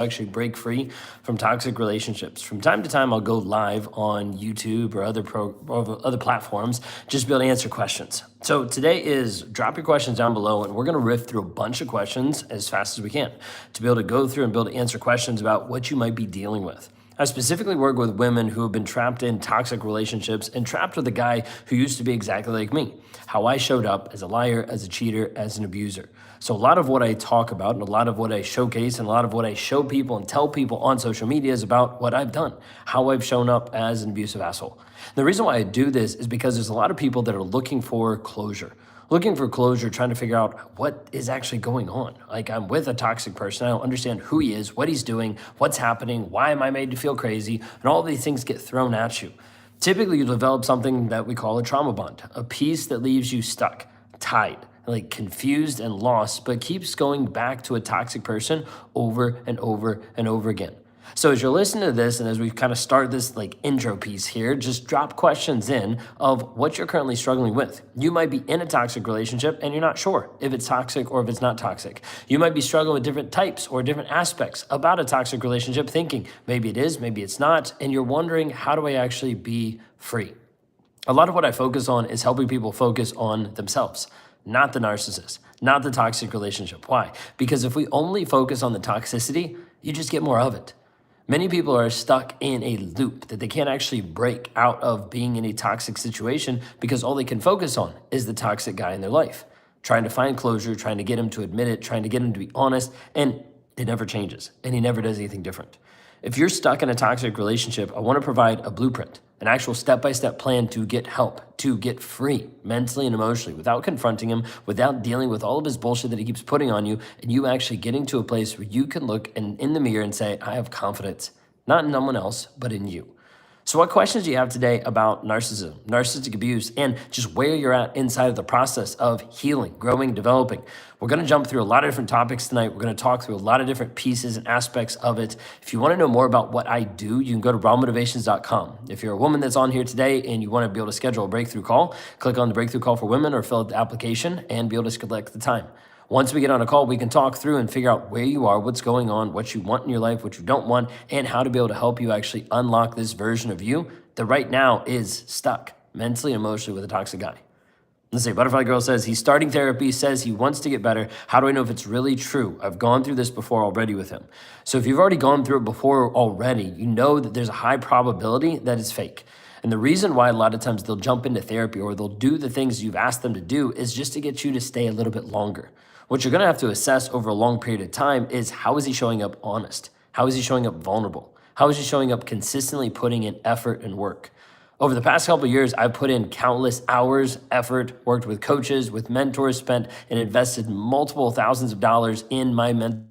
actually break free from toxic relationships. From time to time, I'll go live on YouTube or other platforms, just to be able to answer questions. So today is drop your questions down below, and we're gonna riff through a bunch of questions as fast as we can to be able to go through and be able to answer questions about what you might be dealing with. I specifically work with women who have been trapped in toxic relationships and trapped with a guy who used to be exactly like me. How I showed up as a liar, as a cheater, as an abuser. So a lot of what I talk about and a lot of what I showcase and a lot of what I show people and tell people on social media is about what I've done, how I've shown up as an abusive asshole. The reason why I do this is because there's a lot of people that are looking for closure, trying to figure out what is actually going on. Like, I'm with a toxic person. I don't understand who he is, what he's doing, what's happening, why am I made to feel crazy? And all of these things get thrown at you. Typically, you develop something that we call a trauma bond, a piece that leaves you stuck, tied, like confused and lost, but keeps going back to a toxic person over and over and over again. So as you're listening to this, and as we kind of start this like intro piece here, just drop questions in of what you're currently struggling with. You might be in a toxic relationship and you're not sure if it's toxic or if it's not toxic. You might be struggling with different types or different aspects about a toxic relationship, thinking maybe it is, maybe it's not, and you're wondering, how do I actually be free? A lot of what I focus on is helping people focus on themselves, not the narcissist, not the toxic relationship. Why? Because if we only focus on the toxicity, you just get more of it. Many people are stuck in a loop that they can't actually break out of being in a toxic situation because all they can focus on is the toxic guy in their life, trying to find closure, trying to get him to admit it, trying to get him to be honest, and it never changes, and he never does anything different. If you're stuck in a toxic relationship, I want to provide a blueprint, an actual step-by-step plan to get help, to get free mentally and emotionally without confronting him, without dealing with all of his bullshit that he keeps putting on you, and you actually getting to a place where you can look in the mirror and say, I have confidence, not in someone else, but in you. So what questions do you have today about narcissism, narcissistic abuse, and just where you're at inside of the process of healing, growing, developing? We're going to jump through a lot of different topics tonight. We're going to talk through a lot of different pieces and aspects of it. If you want to know more about what I do, you can go to rawmotivations.com. If you're a woman that's on here today and you want to be able to schedule a breakthrough call, click on the breakthrough call for women or fill out the application and be able to select the time. Once we get on a call, we can talk through and figure out where you are, what's going on, what you want in your life, what you don't want, and how to be able to help you actually unlock this version of you that right now is stuck mentally and emotionally with a toxic guy. Let's see, Butterfly Girl says, he's starting therapy, says he wants to get better. How do I know if it's really true? I've gone through this before already with him. So if you've already gone through it before already, you know that there's a high probability that it's fake. And the reason why a lot of times they'll jump into therapy or they'll do the things you've asked them to do is just to get you to stay a little bit longer. What you're gonna have to assess over a long period of time is, how is he showing up honest? How is he showing up vulnerable? How is he showing up consistently putting in effort and work? Over the past couple of years, I've put in countless hours, effort, worked with coaches, with mentors, spent and invested multiple thousands of dollars in my mentor.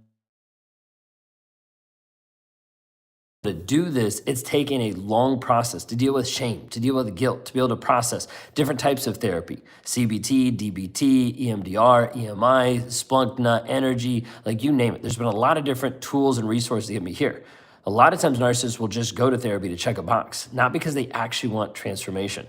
To do this, it's taken a long process to deal with shame, to deal with guilt, to be able to process different types of therapy, CBT, DBT, EMDR, EMI, Splunk Nut, Energy, like you name it. There's been a lot of different tools and resources to get me here. A lot of times narcissists will just go to therapy to check a box, not because they actually want transformation.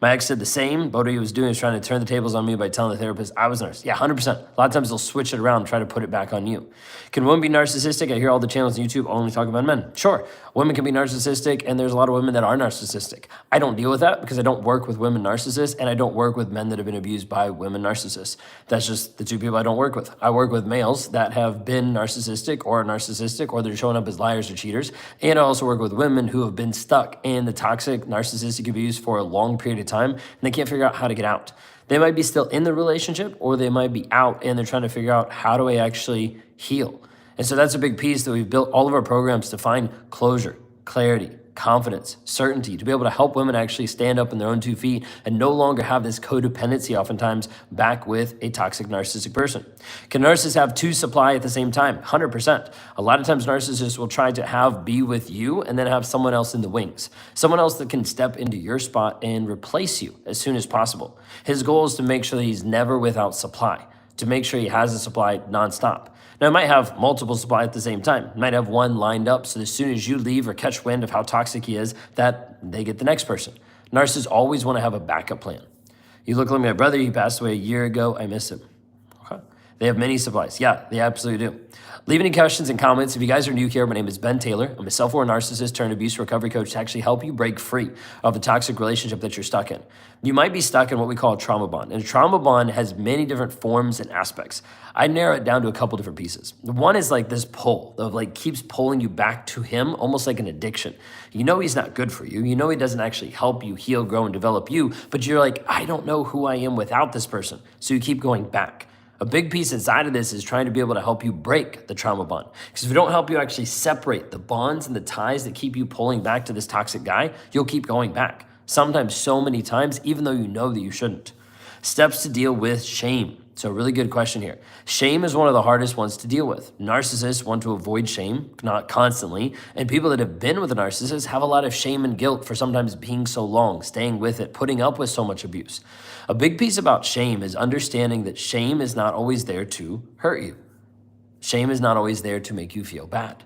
My ex said the same, but what he was doing is trying to turn the tables on me by telling the therapist I was narcissistic. Yeah, 100%. A lot of times they'll switch it around and try to put it back on you. Can women be narcissistic? I hear all the channels on YouTube only talk about men. Sure, women can be narcissistic, and there's a lot of women that are narcissistic. I don't deal with that because I don't work with women narcissists, and I don't work with men that have been abused by women narcissists. That's just the two people I don't work with. I work with males that have been narcissistic, or they're showing up as liars or cheaters, and I also work with women who have been stuck in the toxic narcissistic abuse for a long period of time, and they can't figure out how to get out. They might be still in the relationship, or they might be out and they're trying to figure out, how do I actually heal? And so that's a big piece that we've built all of our programs to find closure, clarity, confidence, certainty, to be able to help women actually stand up on their own 2 feet and no longer have this codependency oftentimes back with a toxic narcissistic person. Can narcissists have two supply at the same time? 100%. A lot of times narcissists will try to be with you and then have someone else in the wings, someone else that can step into your spot and replace you as soon as possible. His goal is to make sure that he's never without supply, to make sure he has a supply nonstop. Now, it might have multiple supply at the same time. It might have one lined up, so as soon as you leave or catch wind of how toxic he is, that they get the next person. Narcissists always want to have a backup plan. You look like my brother, he passed away a year ago, I miss him. Okay. They have many supplies. Yeah, they absolutely do. Leave any questions and comments. If you guys are new here, my name is Ben Taylor. I'm a self-aware narcissist turned abuse recovery coach to actually help you break free of a toxic relationship that you're stuck in. You might be stuck in what we call a trauma bond. And a trauma bond has many different forms and aspects. I narrow it down to a couple different pieces. One is like this pull of like keeps pulling you back to him, almost like an addiction. You know he's not good for you. You know he doesn't actually help you heal, grow, and develop you, but you're like, I don't know who I am without this person. So you keep going back. A big piece inside of this is trying to be able to help you break the trauma bond. Because if we don't help you actually separate the bonds and the ties that keep you pulling back to this toxic guy, you'll keep going back. Sometimes so many times, even though you know that you shouldn't. Steps to deal with shame. So really good question here. Shame is one of the hardest ones to deal with. Narcissists want to avoid shame, not constantly. And people that have been with a narcissist have a lot of shame and guilt for sometimes being so long, staying with it, putting up with so much abuse. A big piece about shame is understanding that shame is not always there to hurt you. Shame is not always there to make you feel bad.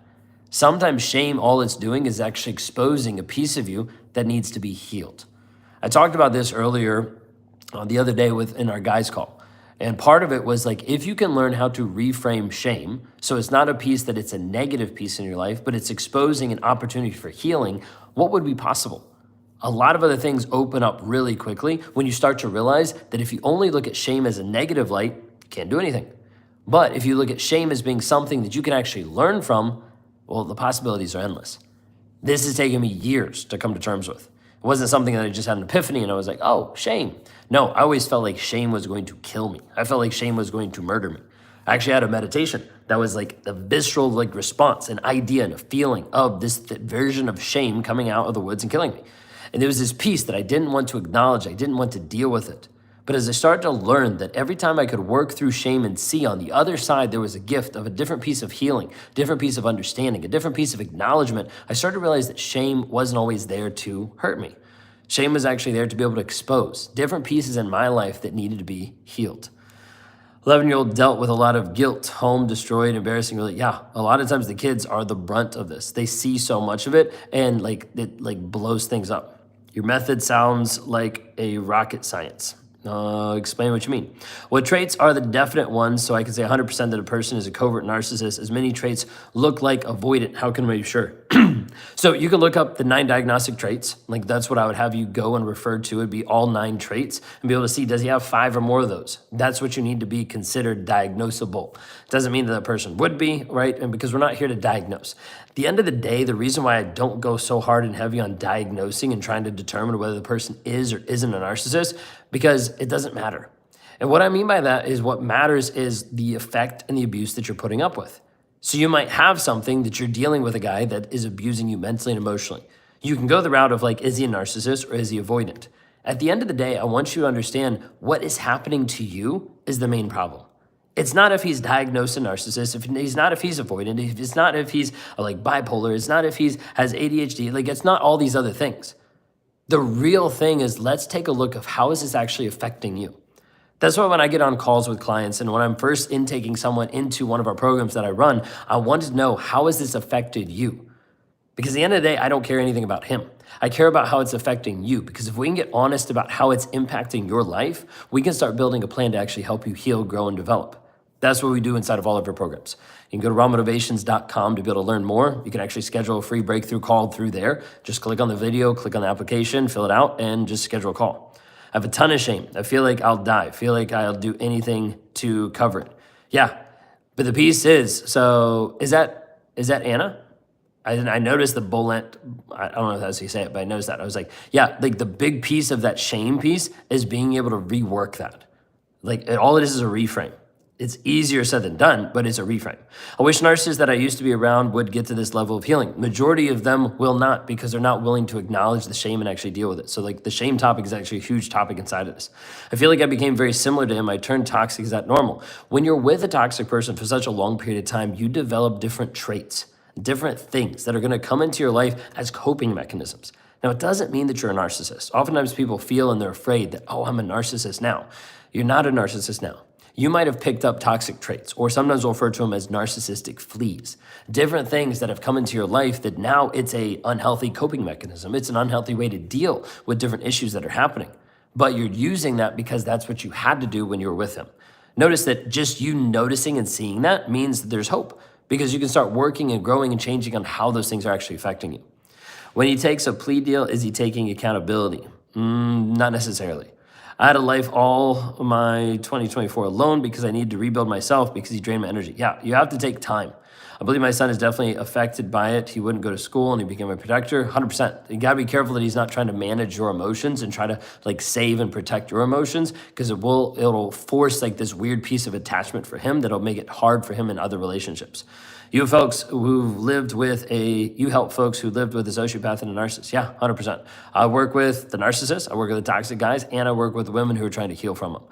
Sometimes shame, all it's doing is actually exposing a piece of you that needs to be healed. I talked about this earlier the other day in our guys call. And part of it was like, if you can learn how to reframe shame, so it's not a piece that it's a negative piece in your life, but it's exposing an opportunity for healing, what would be possible? A lot of other things open up really quickly when you start to realize that if you only look at shame as a negative light, you can't do anything. But if you look at shame as being something that you can actually learn from, well, the possibilities are endless. This has taken me years to come to terms with. It wasn't something that I just had an epiphany and I was like, oh, shame. No, I always felt like shame was going to kill me. I felt like shame was going to murder me. I actually had a meditation that was like the visceral like response, an idea and a feeling of this version of shame coming out of the woods and killing me. And there was this piece that I didn't want to acknowledge. I didn't want to deal with it. But as I started to learn that every time I could work through shame and see on the other side there was a gift of a different piece of healing, different piece of understanding, a different piece of acknowledgement, I started to realize that shame wasn't always there to hurt me. Shame was actually there to be able to expose different pieces in my life that needed to be healed. 11-year-old dealt with a lot of guilt, home destroyed, embarrassing. Really, yeah, a lot of times the kids are the brunt of this. They see so much of it and it blows things up. Your method sounds like a rocket science. Explain what you mean. What traits are the definite ones so I can say 100% that a person is a covert narcissist, as many traits look like avoidant? How can we be sure? So you can look up the 9 diagnostic traits. Like that's what I would have you go and refer to. It'd be all 9 traits and be able to see, does he have 5 or more of those? That's what you need to be considered diagnosable. Doesn't mean that a person would be, right? And because we're not here to diagnose. At the end of the day, the reason why I don't go so hard and heavy on diagnosing and trying to determine whether the person is or isn't a narcissist, because it doesn't matter. And what I mean by that is what matters is the effect and the abuse that you're putting up with. So you might have something that you're dealing with a guy that is abusing you mentally and emotionally. You can go the route of like, is he a narcissist or is he avoidant? At the end of the day, I want you to understand what is happening to you is the main problem. It's not if he's diagnosed a narcissist, it's not if he's avoidant, it's not if he's like bipolar, it's not if he has ADHD, like it's not all these other things. The real thing is let's take a look of how is this actually affecting you. That's why when I get on calls with clients and when I'm first intaking someone into one of our programs that I run, I want to know how has this affected you? Because at the end of the day, I don't care anything about him. I care about how it's affecting you, because if we can get honest about how it's impacting your life, we can start building a plan to actually help you heal, grow, and develop. That's what we do inside of all of our programs. You can go to rawmotivations.com to be able to learn more. You can actually schedule a free breakthrough call through there. Just click on the video, click on the application, fill it out, and just schedule a call. I have a ton of shame. I feel like I'll die. I feel like I'll do anything to cover it. Yeah, but the piece is, so is that Anna? I noticed the bullet, I don't know if that's how you say it, but I noticed that. I was like, yeah, like the big piece of that shame piece is being able to rework that. Like all it is a reframe. It's easier said than done, but it's a reframe. I wish narcissists that I used to be around would get to this level of healing. Majority of them will not, because they're not willing to acknowledge the shame and actually deal with it. So like the shame topic is actually a huge topic inside of this. I feel like I became very similar to him. I turned toxic. Is that normal? When you're with a toxic person for such a long period of time, you develop different traits, different things that are going to come into your life as coping mechanisms. Now, it doesn't mean that you're a narcissist. Oftentimes people feel and they're afraid that, oh, I'm a narcissist now. You're not a narcissist now. You might have picked up toxic traits, or sometimes we'll refer to them as narcissistic fleas. Different things that have come into your life that now it's a unhealthy coping mechanism. It's an unhealthy way to deal with different issues that are happening. But you're using that because that's what you had to do when you were with him. Notice that just you noticing and seeing that means that there's hope, because you can start working and growing and changing on how those things are actually affecting you. When he takes a plea deal, is he taking accountability? Not necessarily. I had a life all my 2024 alone because I needed to rebuild myself because he drained my energy. Yeah, you have to take time. I believe my son is definitely affected by it. He wouldn't go to school and he became a protector, 100%. You gotta be careful that he's not trying to manage your emotions and try to like save and protect your emotions, because it'll force like this weird piece of attachment for him that'll make it hard for him in other relationships. You help folks who lived with a sociopath and a narcissist. Yeah, 100%. I work with the narcissist, I work with the toxic guys, and I work with women who are trying to heal from them.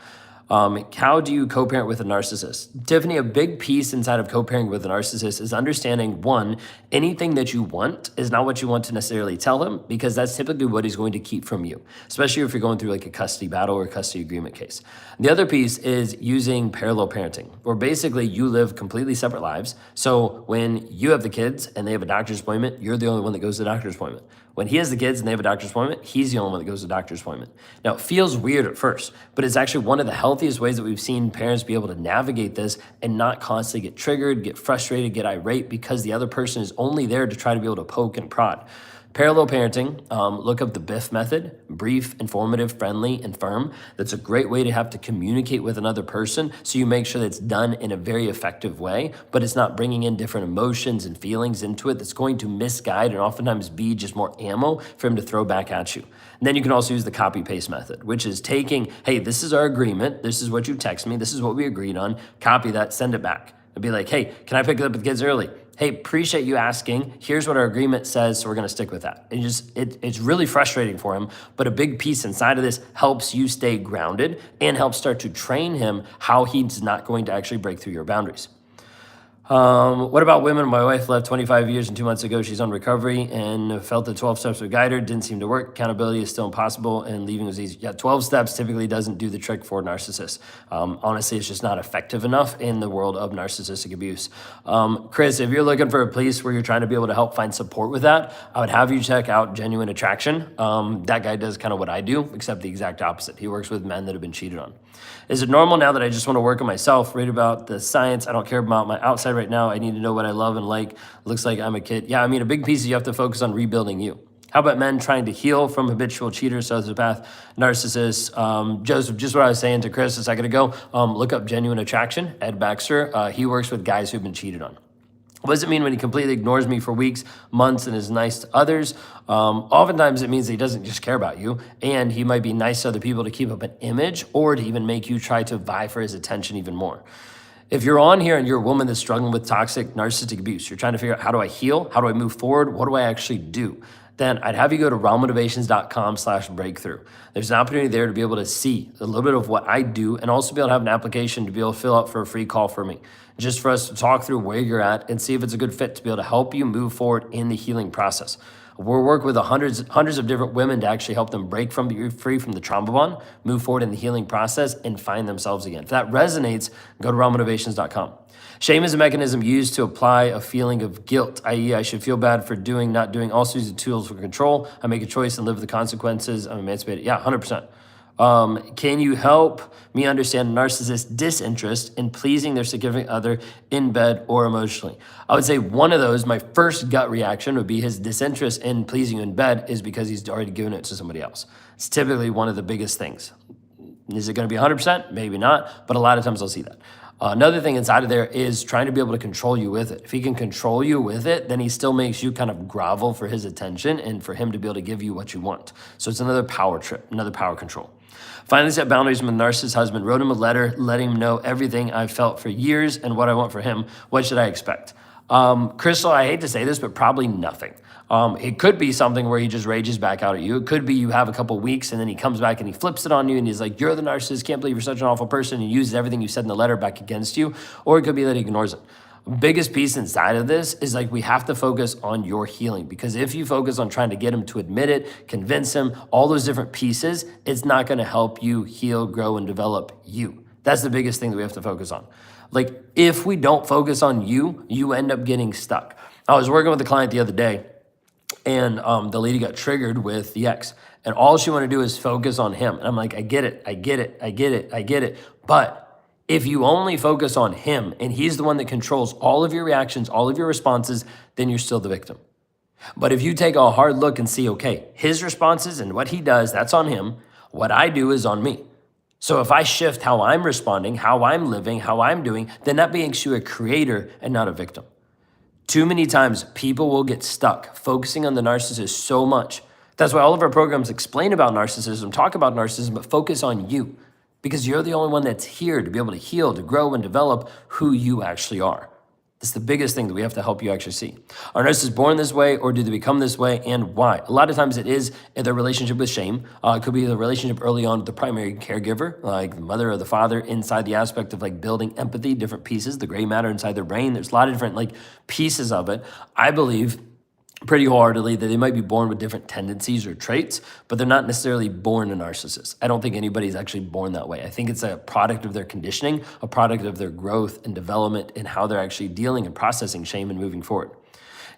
How do you co-parent with a narcissist? Tiffany, a big piece inside of co-parenting with a narcissist is understanding, one, anything that you want is not what you want to necessarily tell him, because that's typically what he's going to keep from you, especially if you're going through like a custody battle or a custody agreement case. The other piece is using parallel parenting, where basically you live completely separate lives. So when you have the kids and they have a doctor's appointment, you're the only one that goes to the doctor's appointment. When he has the kids and they have a doctor's appointment, he's the only one that goes to the doctor's appointment. Now, it feels weird at first, but it's actually one of the healthiest ways that we've seen parents be able to navigate this and not constantly get triggered, get frustrated, get irate, because the other person is only there to try to be able to poke and prod. Parallel parenting, look up the BIF method, brief, informative, friendly, and firm. That's a great way to have to communicate with another person, so you make sure that it's done in a very effective way, but it's not bringing in different emotions and feelings into it that's going to misguide and oftentimes be just more ammo for him to throw back at you. And then you can also use the copy-paste method, which is taking, hey, this is our agreement, this is what you text me, this is what we agreed on, copy that, send it back. And be like, hey, can I pick it up with the kids early? Hey, appreciate you asking. Here's what our agreement says, so we're gonna stick with that. It's really frustrating for him, but a big piece inside of this helps you stay grounded and helps start to train him how he's not going to actually break through your boundaries. What about women? My wife left 25 years and 2 months ago. She's on recovery and felt the 12 steps would guide her. Didn't seem to work. Accountability is still impossible and leaving was easy. Yeah, 12 steps typically doesn't do the trick for narcissists. Honestly, it's just not effective enough in the world of narcissistic abuse. Chris, if you're looking for a place where you're trying to be able to help find support with that, I would have you check out Genuine Attraction. That guy does kind of what I do, except the exact opposite. He works with men that have been cheated on. Is it normal now that I just want to work on myself, read about the science? I don't care about my outside right now. I need to know what I love and like. Looks like I'm a kid. Yeah, I mean, a big piece is you have to focus on rebuilding you. How about men trying to heal from habitual cheaters, sociopath, narcissists? Joseph, just what I was saying to Chris a second ago, look up Genuine Attraction, Ed Baxter. He works with guys who've been cheated on. What does it mean when he completely ignores me for weeks, months, and is nice to others? Oftentimes it means that he doesn't just care about you, and he might be nice to other people to keep up an image or to even make you try to vie for his attention even more. If you're on here and you're a woman that's struggling with toxic narcissistic abuse, you're trying to figure out, how do I heal? How do I move forward? What do I actually do? Then I'd have you go to rawmotivations.com/breakthrough. There's an opportunity there to be able to see a little bit of what I do and also be able to have an application to be able to fill out for a free call for me, just for us to talk through where you're at and see if it's a good fit to be able to help you move forward in the healing process. We're working with hundreds of different women to actually help them break free from the trauma bond, move forward in the healing process, and find themselves again. If that resonates, go to rawmotivations.com. Shame is a mechanism used to apply a feeling of guilt, i.e. I should feel bad for doing, not doing. Also use the tools for control. I make a choice and live with the consequences. I'm emancipated. Yeah, 100%. Can you help me understand narcissist disinterest in pleasing their significant other in bed or emotionally? I would say one of those, my first gut reaction would be his disinterest in pleasing you in bed is because he's already given it to somebody else. It's typically one of the biggest things. Is it going to be 100%? Maybe not, but a lot of times I'll see that. Another thing inside of there is trying to be able to control you with it. If he can control you with it, then he still makes you kind of grovel for his attention and for him to be able to give you what you want. So it's another power trip, another power control. Finally set boundaries with narcissist husband. Wrote him a letter letting him know everything I've felt for years and what I want for him. What should I expect? Crystal, I hate to say this, but probably nothing. It could be something where he just rages back out at you. It could be you have a couple weeks and then he comes back and he flips it on you and he's like, you're the narcissist, can't believe you're such an awful person, and uses everything you said in the letter back against you. Or it could be that he ignores it. Biggest piece inside of this is like we have to focus on your healing, because if you focus on trying to get him to admit it, convince him, all those different pieces, it's not going to help you heal, grow, and develop you. That's the biggest thing that we have to focus on. Like if we don't focus on you, you end up getting stuck. I was working with a client the other day and the lady got triggered with the ex, and all she wanted to do is focus on him. And I'm like, I get it. But If you only focus on him and he's the one that controls all of your reactions, all of your responses, then you're still the victim. But if you take a hard look and see, okay, his responses and what he does, that's on him. What I do is on me. So if I shift how I'm responding, how I'm living, how I'm doing, then that makes you a creator and not a victim. Too many times people will get stuck focusing on the narcissist so much. That's why all of our programs explain about narcissism, talk about narcissism, but focus on you, because you're the only one that's here to be able to heal, to grow and develop who you actually are. That's the biggest thing that we have to help you actually see. Are narcissists born this way, or do they become this way, and why? A lot of times it is their relationship with shame. It could be the relationship early on with the primary caregiver, like the mother or the father, inside the aspect of like building empathy, different pieces, the gray matter inside their brain. There's a lot of different like pieces of it. I believe pretty wholeheartedly that they might be born with different tendencies or traits, but they're not necessarily born a narcissist. I don't think anybody's actually born that way. I think it's a product of their conditioning, a product of their growth and development and how they're actually dealing and processing shame and moving forward.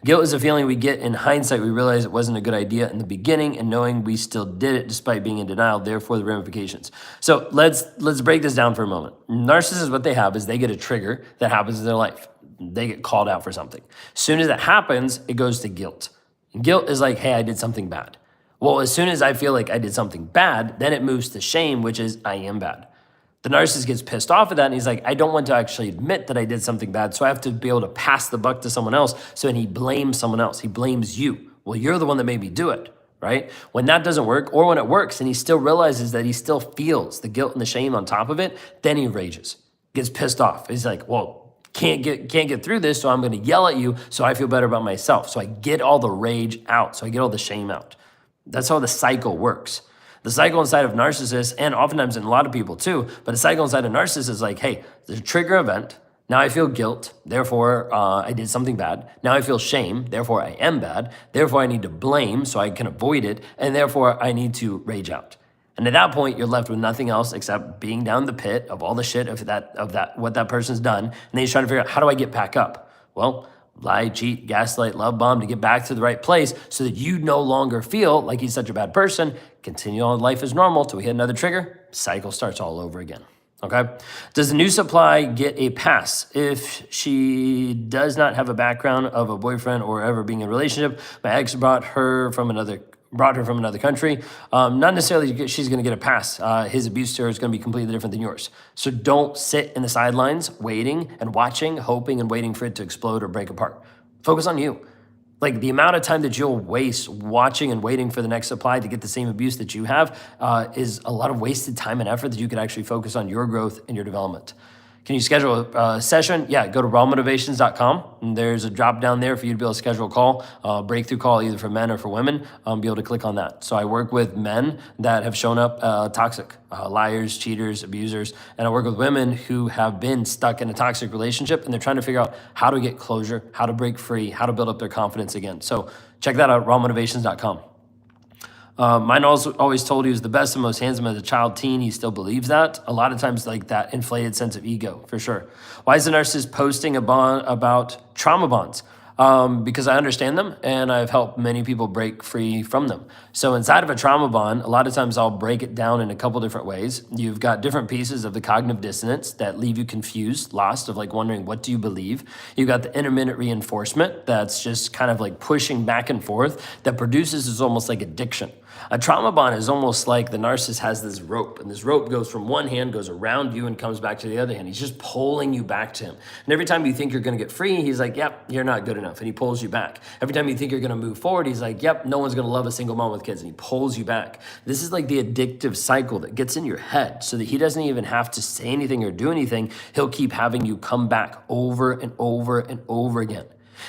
Guilt is a feeling we get in hindsight. We realize it wasn't a good idea in the beginning, and knowing we still did it despite being in denial, therefore the ramifications. So let's break this down for a moment. Narcissists, what they have is they get a trigger that happens in their life. They get called out for something. As soon as that happens, it goes to guilt. And guilt is like, hey, I did something bad. Well, as soon as I feel like I did something bad, then it moves to shame, which is I am bad. The narcissist gets pissed off at that, and he's like, I don't want to actually admit that I did something bad, so I have to be able to pass the buck to someone else. So then he blames someone else. He blames you. Well, you're the one that made me do it, right? When that doesn't work, or when it works and he still realizes that he still feels the guilt and the shame on top of it, then he rages, gets pissed off. He's like, well, can't get through this, so I'm going to yell at you so I feel better about myself. So I get all the rage out, so I get all the shame out. That's how the cycle works. The cycle inside of narcissists, and oftentimes in a lot of people too, but the cycle inside of narcissists is like, hey, there's a trigger event. Now I feel guilt, therefore I did something bad. Now I feel shame, therefore I am bad. Therefore I need to blame so I can avoid it, and therefore I need to rage out. And at that point, you're left with nothing else except being down the pit of all the shit of what that person's done. And then he's trying to figure out, how do I get back up? Well, lie, cheat, gaslight, love bomb to get back to the right place so that you no longer feel like he's such a bad person. Continue on life as normal till we hit another trigger. Cycle starts all over again. Okay? Does the new supply get a pass if she does not have a background of a boyfriend or ever being in a relationship? My ex brought her from another country. Not necessarily she's going to get a pass. His abuse to her is going to be completely different than yours. So don't sit in the sidelines waiting and watching, hoping and waiting for it to explode or break apart. Focus on you. Like the amount of time that you'll waste watching and waiting for the next supply to get the same abuse that you have is a lot of wasted time and effort that you could actually focus on your growth and your development. Can you schedule a session? Yeah, go to rawmotivations.com. And there's a drop down there for you to be able to schedule a call, breakthrough call either for men or for women, be able to click on that. So I work with men that have shown up toxic, liars, cheaters, abusers, and I work with women who have been stuck in a toxic relationship and they're trying to figure out how to get closure, how to break free, how to build up their confidence again. So check that out, rawmotivations.com. Mine also always told he was the best and most handsome as a child teen. He still believes that. A lot of times like that inflated sense of ego, for sure. Why is the narcissist posting about trauma bonds? Because I understand them and I've helped many people break free from them. So inside of a trauma bond, a lot of times I'll break it down in a couple different ways. You've got different pieces of the cognitive dissonance that leave you confused, lost, of like wondering, what do you believe? You've got the intermittent reinforcement that's just kind of like pushing back and forth that produces is almost like addiction. A trauma bond is almost like the narcissist has this rope, and this rope goes from one hand, goes around you, and comes back to the other hand. He's just pulling you back to him. And every time you think you're going to get free, he's like, yep, you're not good enough, and he pulls you back. Every time you think you're going to move forward, he's like, yep, no one's going to love a single mom with kids, and he pulls you back. This is like the addictive cycle that gets in your head so that he doesn't even have to say anything or do anything. He'll keep having you come back over and over and over again.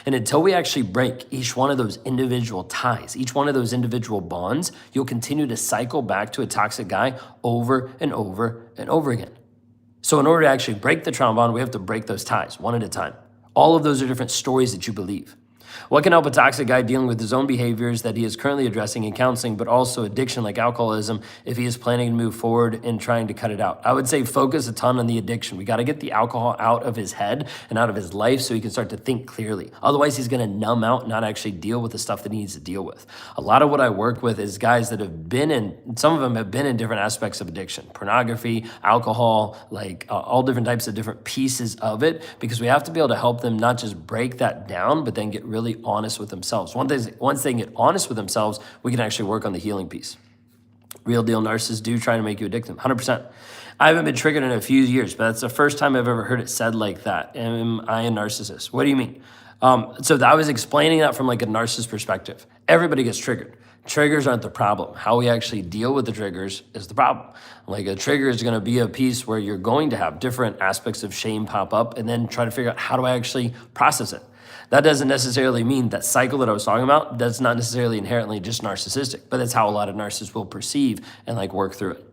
And until we actually break each one of those individual ties, each one of those individual bonds, you'll continue to cycle back to a toxic guy over and over and over again. So in order to actually break the trauma bond, we have to break those ties one at a time. All of those are different stories that you believe. What can help a toxic guy dealing with his own behaviors that he is currently addressing in counseling, but also addiction like alcoholism if he is planning to move forward and trying to cut it out? I would say focus a ton on the addiction. We got to get the alcohol out of his head and out of his life so he can start to think clearly. Otherwise, he's going to numb out and not actually deal with the stuff that he needs to deal with. A lot of what I work with is guys that have been in, some of them have been in different aspects of addiction, pornography, alcohol, like all different types of different pieces of it, because we have to be able to help them not just break that down, but then get really honest with themselves. Once they get honest with themselves, we can actually work on the healing piece. Real deal narcissists do try to make you a victim, 100%. I haven't been triggered in a few years, but that's the first time I've ever heard it said like that. Am I a narcissist? What do you mean? So I was explaining that from like a narcissist perspective. Everybody gets triggered. Triggers aren't the problem. How we actually deal with the triggers is the problem. Like a trigger is going to be a piece where you're going to have different aspects of shame pop up and then try to figure out how do I actually process it. That doesn't necessarily mean that cycle that I was talking about, that's not necessarily inherently just narcissistic, but that's how a lot of narcissists will perceive and like work through it.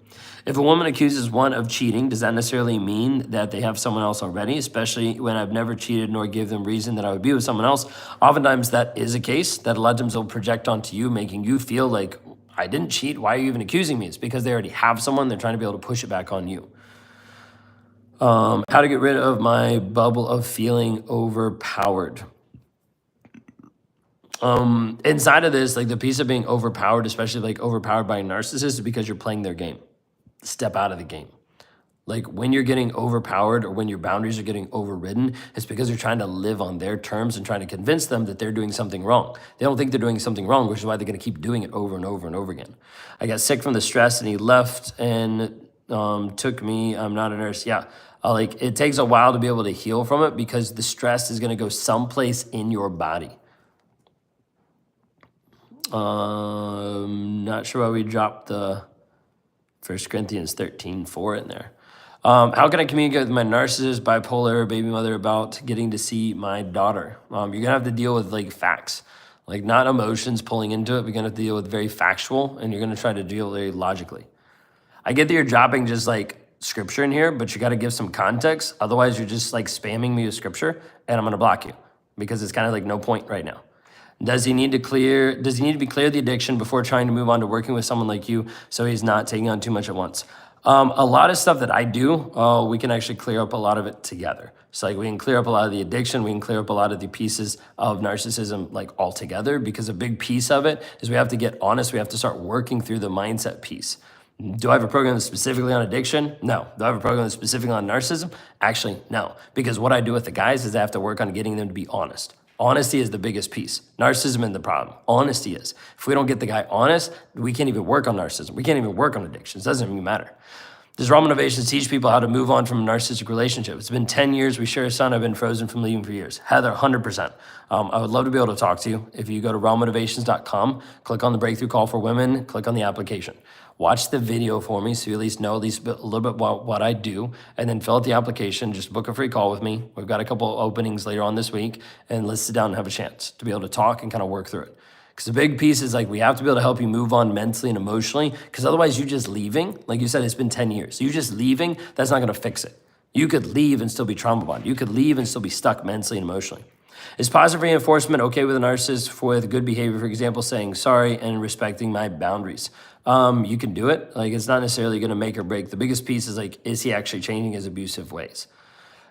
If a woman accuses one of cheating, does that necessarily mean that they have someone else already, especially when I've never cheated nor give them reason that I would be with someone else? Oftentimes that is a case that a lot of times will project onto you, making you feel like, I didn't cheat, why are you even accusing me? It's because they already have someone, they're trying to be able to push it back on you. How to get rid of my bubble of feeling overpowered. Inside of this, like the piece of being overpowered, especially like overpowered by a narcissist, is because you're playing their game. Step out of the game. Like when you're getting overpowered or when your boundaries are getting overridden, it's because you're trying to live on their terms and trying to convince them that they're doing something wrong. They don't think they're doing something wrong, which is why they're going to keep doing it over and over and over again. I got sick from the stress and he left and took me. I'm not a nurse. Yeah. Like it takes a while to be able to heal from it because the stress is going to go someplace in your body. Not sure why we dropped the 1 Corinthians 13:4 in there. How can I communicate with my narcissist, bipolar, baby mother about getting to see my daughter? You're gonna have to deal with like facts, like not emotions pulling into it. We're gonna have to deal with very factual, and you're gonna try to deal very logically. I get that you're dropping just like scripture in here, but you got to give some context. Otherwise, you're just like spamming me with scripture, and I'm gonna block you because it's kind of like no point right now. Does he need to be clear the addiction before trying to move on to working with someone like you so he's not taking on too much at once? A lot of stuff that I do, we can actually clear up a lot of it together. So like we can clear up a lot of the addiction, we can clear up a lot of the pieces of narcissism like all together, because a big piece of it is we have to get honest, we have to start working through the mindset piece. Do I have a program that's specifically on addiction? No. Do I have a program that's specifically on narcissism? Actually, no. Because what I do with the guys is I have to work on getting them to be honest. Honesty is the biggest piece. Narcissism isn't the problem. Honesty is. If we don't get the guy honest, we can't even work on narcissism. We can't even work on addictions. It doesn't even matter. Does Raw Motivations teach people how to move on from a narcissistic relationship? It's been 10 years. We share a son. I've been frozen from leaving for years. Heather, 100%. I would love to be able to talk to you. If you go to rawmotivations.com, click on the Breakthrough Call for Women, click on the application. Watch the video for me so you at least know a little bit about what I do, and then fill out the application. Just book a free call with me. We've got a couple openings later on this week, and let's sit down and have a chance to be able to talk and kind of work through it. Because the big piece is like we have to be able to help you move on mentally and emotionally, because otherwise you just leaving, like you said, it's been 10 years. You just leaving, that's not going to fix it. You could leave and still be trauma bonded. You could leave and still be stuck mentally and emotionally. Is positive reinforcement okay with a narcissist with good behavior, for example, saying sorry and respecting my boundaries? You can do it. Like it's not necessarily going to make or break. The biggest piece is like, is he actually changing his abusive ways?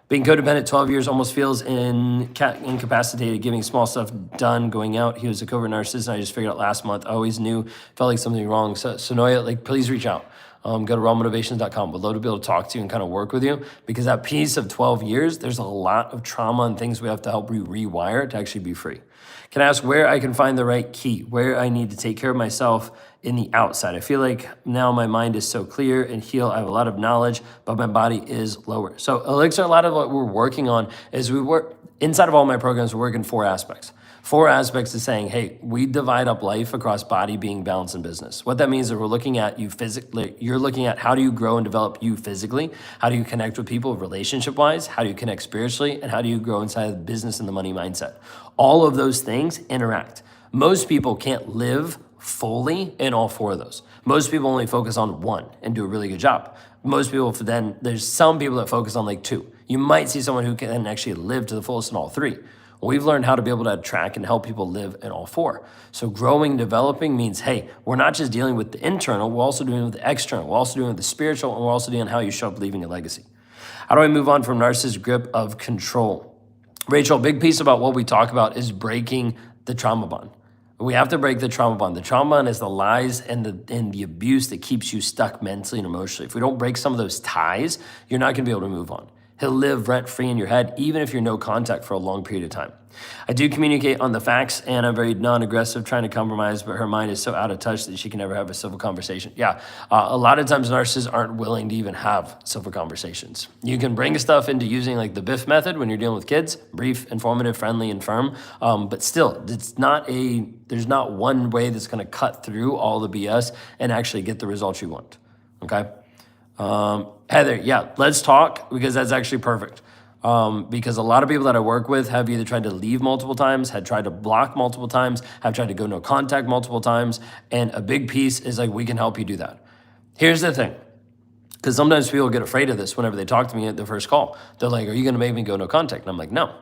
Being codependent 12 years almost feels incapacitated, giving small stuff done, going out. He was a covert narcissist, and I just figured out last month. I always knew, felt like something wrong. So Sonoya, like please reach out. Go to rawmotivations.com. Would love to be able to talk to you and kind of work with you, because that piece of 12 years, there's a lot of trauma and things we have to help you rewire to actually be free. Can I ask where I can find the right key, where I need to take care of myself in the outside? I feel like now my mind is so clear and healed. I have a lot of knowledge, but my body is lower. So Elixir, a lot of what we're working on is we work, inside of all my programs, we're working 4 aspects. 4 aspects is saying, hey, we divide up life across body, being, balance, and business. What that means is we're looking at you physically. You're looking at how do you grow and develop you physically? How do you connect with people relationship-wise? How do you connect spiritually? And how do you grow inside the business and the money mindset? All of those things interact. Most people can't live fully in all 4 of those. Most people only focus on 1 and do a really good job. Most people there's some people that focus on like 2. You might see someone who can actually live to the fullest in all 3. We've learned how to be able to track and help people live in all four. So growing, developing means, hey, we're not just dealing with the internal, we're also dealing with the external, we're also dealing with the spiritual, and we're also dealing with how you show up leaving a legacy. How do I move on from narcissist grip of control? Rachel, a big piece about what we talk about is breaking the trauma bond. We have to break the trauma bond. The trauma bond is the lies and the abuse that keeps you stuck mentally and emotionally. If we don't break some of those ties, you're not gonna be able to move on. He'll live rent-free in your head, even if you're no contact for a long period of time. I do communicate on the facts, and I'm very non-aggressive, trying to compromise, but her mind is so out of touch that she can never have a civil conversation. Yeah, a lot of times narcissists aren't willing to even have civil conversations. You can bring stuff into using like the Biff method when you're dealing with kids, brief, informative, friendly, and firm, but still, there's not one way that's gonna cut through all the BS and actually get the results you want, okay? Heather, yeah, let's talk, because that's actually perfect. Because a lot of people that I work with have either tried to leave multiple times, had tried to block multiple times, have tried to go no contact multiple times. And a big piece is like, we can help you do that. Here's the thing, because sometimes people get afraid of this whenever they talk to me at the first call. They're like, are you gonna make me go no contact? And I'm like, no,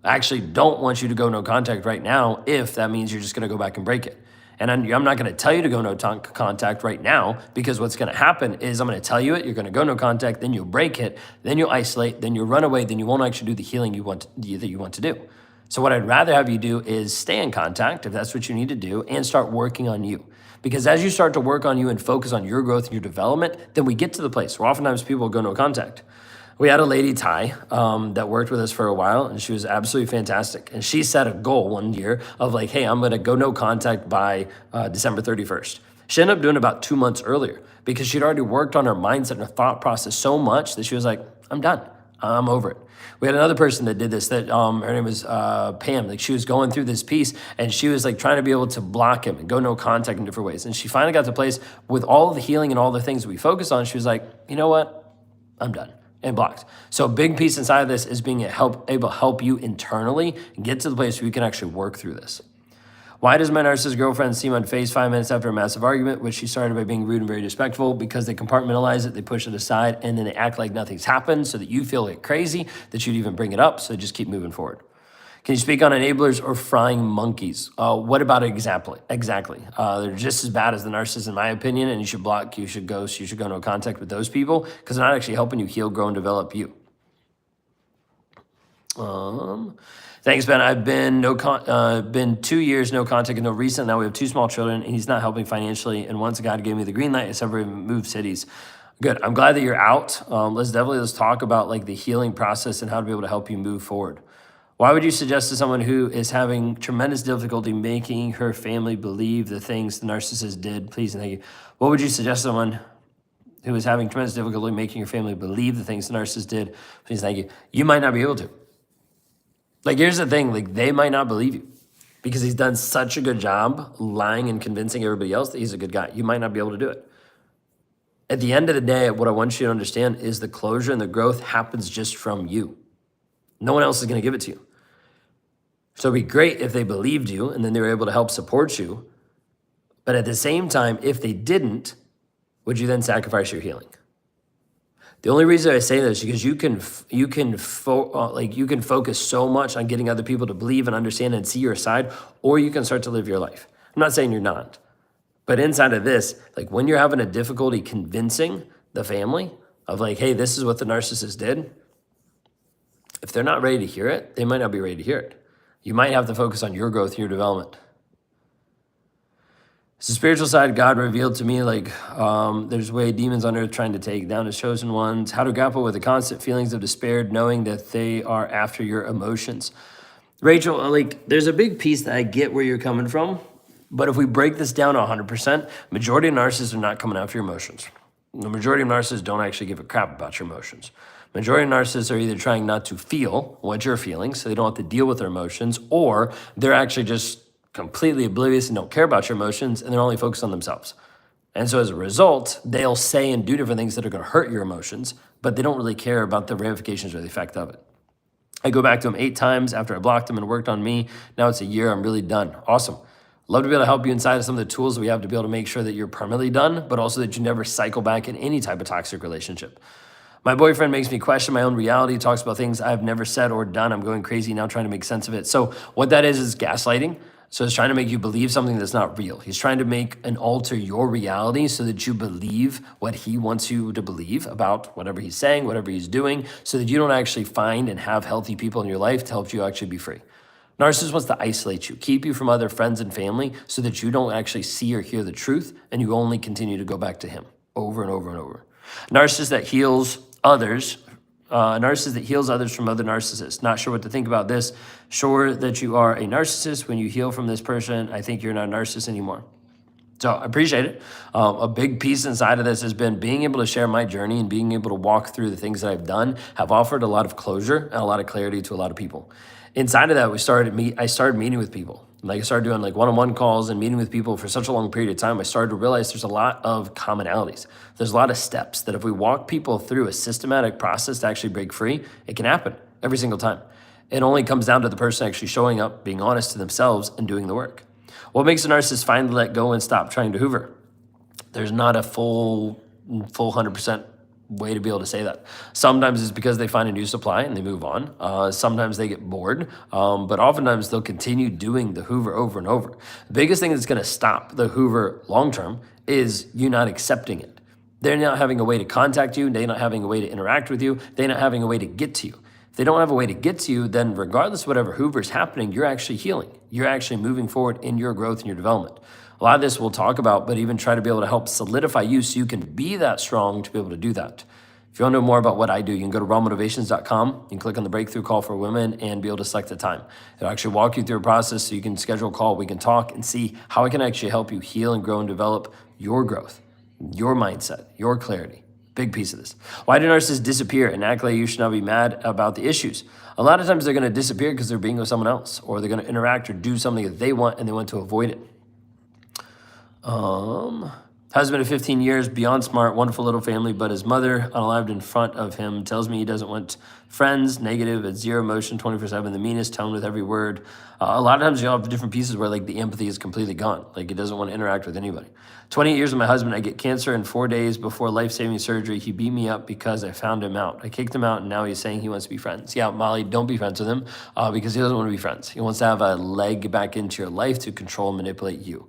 I actually don't want you to go no contact right now if that means you're just gonna go back and break it. And I'm not gonna tell you to go no contact right now, because what's gonna happen is I'm gonna tell you it, you're gonna go no contact, then you'll break it, then you'll isolate, then you'll run away, then you won't actually do the healing that you want to do. So what I'd rather have you do is stay in contact, if that's what you need to do, and start working on you. Because as you start to work on you and focus on your growth and your development, then we get to the place where oftentimes people go no contact. We had a lady, Ty, that worked with us for a while, and she was absolutely fantastic. And she set a goal one year of like, hey, I'm gonna go no contact by December 31st. She ended up doing it about 2 months earlier, because she'd already worked on her mindset and her thought process so much that she was like, I'm done, I'm over it. We had another person that did this, that her name was Pam. Like, she was going through this piece, and she was like trying to be able to block him and go no contact in different ways. And she finally got to the place with all the healing and all the things that we focus on, she was like, you know what, I'm done. And blocked. So a big piece inside of this is being able to help you internally and get to the place where you can actually work through this. Why does my narcissist girlfriend seem unfazed 5 minutes after a massive argument, which she started by being rude and very disrespectful? Because they compartmentalize it, they push it aside, and then they act like nothing's happened so that you feel like crazy that you'd even bring it up, so they just keep moving forward. Can you speak on enablers or frying monkeys? What about exactly? They're just as bad as the narcissist, in my opinion, and you should block, you should go no contact with those people, because they're not actually helping you heal, grow, and develop you. Thanks, Ben. I've been 2 years no contact and no recent. Now we have 2 small children, and he's not helping financially. And once God gave me the green light, I several moved cities. Good. I'm glad that you're out. Let's talk about like the healing process and how to be able to help you move forward. Why would you suggest to someone who is having tremendous difficulty making her family believe the things the narcissist did? Please and thank you. What would you suggest to someone who is having tremendous difficulty making your family believe the things the narcissist did? Please thank you. You might not be able to. Like, here's the thing, like, they might not believe you because he's done such a good job lying and convincing everybody else that he's a good guy. You might not be able to do it. At the end of the day, what I want you to understand is the closure and the growth happens just from you. No one else is going to give it to you. So it'd be great if they believed you and then they were able to help support you. But at the same time, if they didn't, would you then sacrifice your healing? The only reason I say this is because you can focus so much on getting other people to believe and understand and see your side, or you can start to live your life. I'm not saying you're not, but inside of this, like when you're having a difficulty convincing the family of like, hey, this is what the narcissist did, if they're not ready to hear it, they might not be ready to hear it. You might have to focus on your growth and your development. It's the spiritual side God revealed to me, like there's way demons on earth trying to take down his chosen ones. How to grapple with the constant feelings of despair, knowing that they are after your emotions. Rachel, like there's a big piece that I get where you're coming from, but if we break this down 100%, majority of narcissists are not coming after your emotions. The majority of narcissists don't actually give a crap about your emotions. Majority of narcissists are either trying not to feel what you're feeling, so they don't have to deal with their emotions, or they're actually just completely oblivious and don't care about your emotions, and they're only focused on themselves. And so as a result, they'll say and do different things that are going to hurt your emotions, but they don't really care about the ramifications or the effect of it. I go back to him 8 times after I blocked him and worked on me. Now it's a year. I'm really done. Awesome. Love to be able to help you inside of some of the tools that we have to be able to make sure that you're permanently done, but also that you never cycle back in any type of toxic relationship. My boyfriend makes me question my own reality, talks about things I've never said or done. I'm going crazy now trying to make sense of it. So what that is gaslighting. So he's trying to make you believe something that's not real. He's trying to make and alter your reality so that you believe what he wants you to believe about whatever he's saying, whatever he's doing, so that you don't actually find and have healthy people in your life to help you actually be free. Narcissist wants to isolate you, keep you from other friends and family so that you don't actually see or hear the truth and you only continue to go back to him over and over and over. Narcissist that heals others, narcissist that heals others from other narcissists. Not sure what to think about this. Sure that you are a narcissist when you heal from this person. I think you're not a narcissist anymore. So I appreciate it. A big piece inside of this has been being able to share my journey and being able to walk through the things that I've done have offered a lot of closure and a lot of clarity to a lot of people. Inside of that, I started meeting with people. Like I started doing like one-on-one calls and meeting with people for such a long period of time. I started to realize there's a lot of commonalities. There's a lot of steps that if we walk people through a systematic process to actually break free, it can happen every single time. It only comes down to the person actually showing up, being honest to themselves and doing the work. What makes a narcissist finally let go and stop trying to hoover? There's not a full 100% way to be able to say that. Sometimes it's because they find a new supply and they move on. Sometimes they get bored, but oftentimes they'll continue doing the hoover over and over. The biggest thing that's gonna stop the hoover long-term is you not accepting it. They're not having a way to contact you. They're not having a way to interact with you. They're not having a way to get to you. If they don't have a way to get to you, then regardless of whatever hoover is happening, you're actually healing. You're actually moving forward in your growth and your development. A lot of this we'll talk about, but even try to be able to help solidify you so you can be that strong to be able to do that. If you want to know more about what I do, you can go to rawmotivations.com. You can click on the breakthrough call for women and be able to select the time. It'll actually walk you through a process so you can schedule a call. We can talk and see how I can actually help you heal and grow and develop your growth, your mindset, your clarity. Big piece of this. Why do narcissists disappear and act like you should not be mad about the issues? A lot of times they're going to disappear because they're being with someone else, or they're going to interact or do something that they want and they want to avoid it. Husband of 15 years, beyond smart, wonderful little family, but his mother, unalived in front of him, tells me he doesn't want friends, negative, at zero emotion, 24/7, the meanest tone with every word. A lot of times you'll have different pieces where like the empathy is completely gone. Like he doesn't want to interact with anybody. 28 years with my husband, I get cancer, and 4 days before life-saving surgery, he beat me up because I found him out. I kicked him out, and now he's saying he wants to be friends. Yeah, Molly, don't be friends with him because he doesn't want to be friends. He wants to have a leg back into your life to control and manipulate you.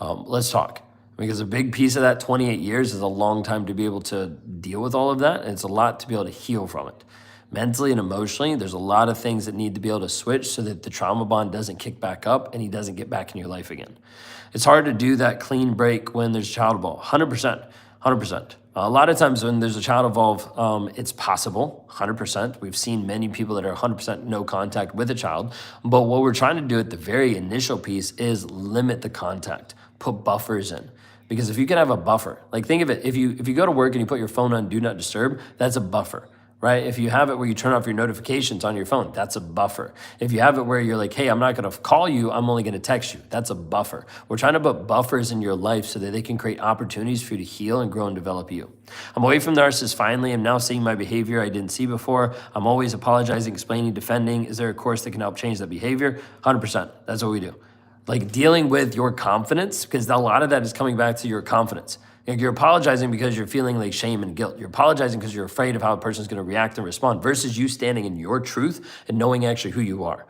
Let's talk. Because a big piece of that 28 years is a long time to be able to deal with all of that. And it's a lot to be able to heal from it. Mentally and emotionally, there's a lot of things that need to be able to switch so that the trauma bond doesn't kick back up and he doesn't get back in your life again. It's hard to do that clean break when there's child involved, 100%, 100%. A lot of times when there's a child involved, it's possible, 100%. We've seen many people that are 100% no contact with a child. But what we're trying to do at the very initial piece is limit the contact, put buffers in. Because if you can have a buffer, like think of it, if you go to work and you put your phone on do not disturb, that's a buffer, right? If you have it where you turn off your notifications on your phone, that's a buffer. If you have it where you're like, hey, I'm not gonna call you, I'm only gonna text you, that's a buffer. We're trying to put buffers in your life so that they can create opportunities for you to heal and grow and develop you. I'm away from the narcissist finally. I'm now seeing my behavior I didn't see before. I'm always apologizing, explaining, defending. Is there a course that can help change that behavior? 100%, that's what we do. Like dealing with your confidence, because a lot of that is coming back to your confidence. Like you're apologizing because you're feeling like shame and guilt. You're apologizing because you're afraid of how a person's going to react and respond versus you standing in your truth and knowing actually who you are.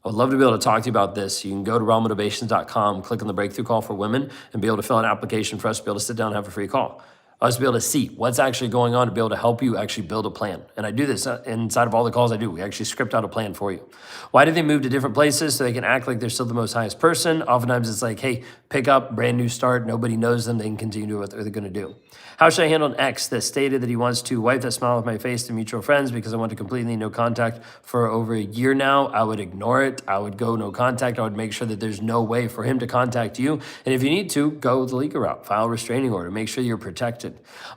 I would love to be able to talk to you about this. You can go to rawmotivations.com, click on the breakthrough call for women and be able to fill out an application for us to be able to sit down and have a free call. Us to be able to see what's actually going on to be able to help you actually build a plan. And I do this inside of all the calls I do. We actually script out a plan for you. Why do they move to different places so they can act like they're still the most highest person? Oftentimes it's like, hey, pick up, brand new start. Nobody knows them. They can continue to do what they're going to do. How should I handle an ex that stated that he wants to wipe that smile off my face to mutual friends because I want to completely no contact for over a year now? I would ignore it. I would go no contact. I would make sure that there's no way for him to contact you. And if you need to, go the legal route. File a restraining order. Make sure you're protected.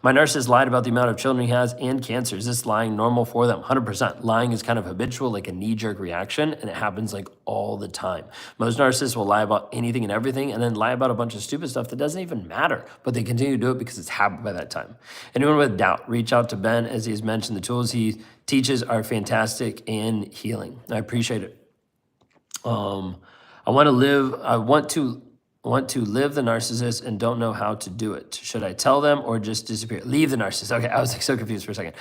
My narcissist lied about the amount of children he has and cancer. Is this lying normal for them? 100%. Lying is kind of habitual, like a knee-jerk reaction, and it happens like all the time. Most narcissists will lie about anything and everything and then lie about a bunch of stupid stuff that doesn't even matter, but they continue to do it because it's habit by that time. Anyone with doubt, reach out to Ben. As he's mentioned, the tools he teaches are fantastic and healing. I appreciate it. I want to want to live the narcissist and don't know how to do it. Should I tell them or just disappear? Leave the narcissist. Okay, I was like so confused for a second.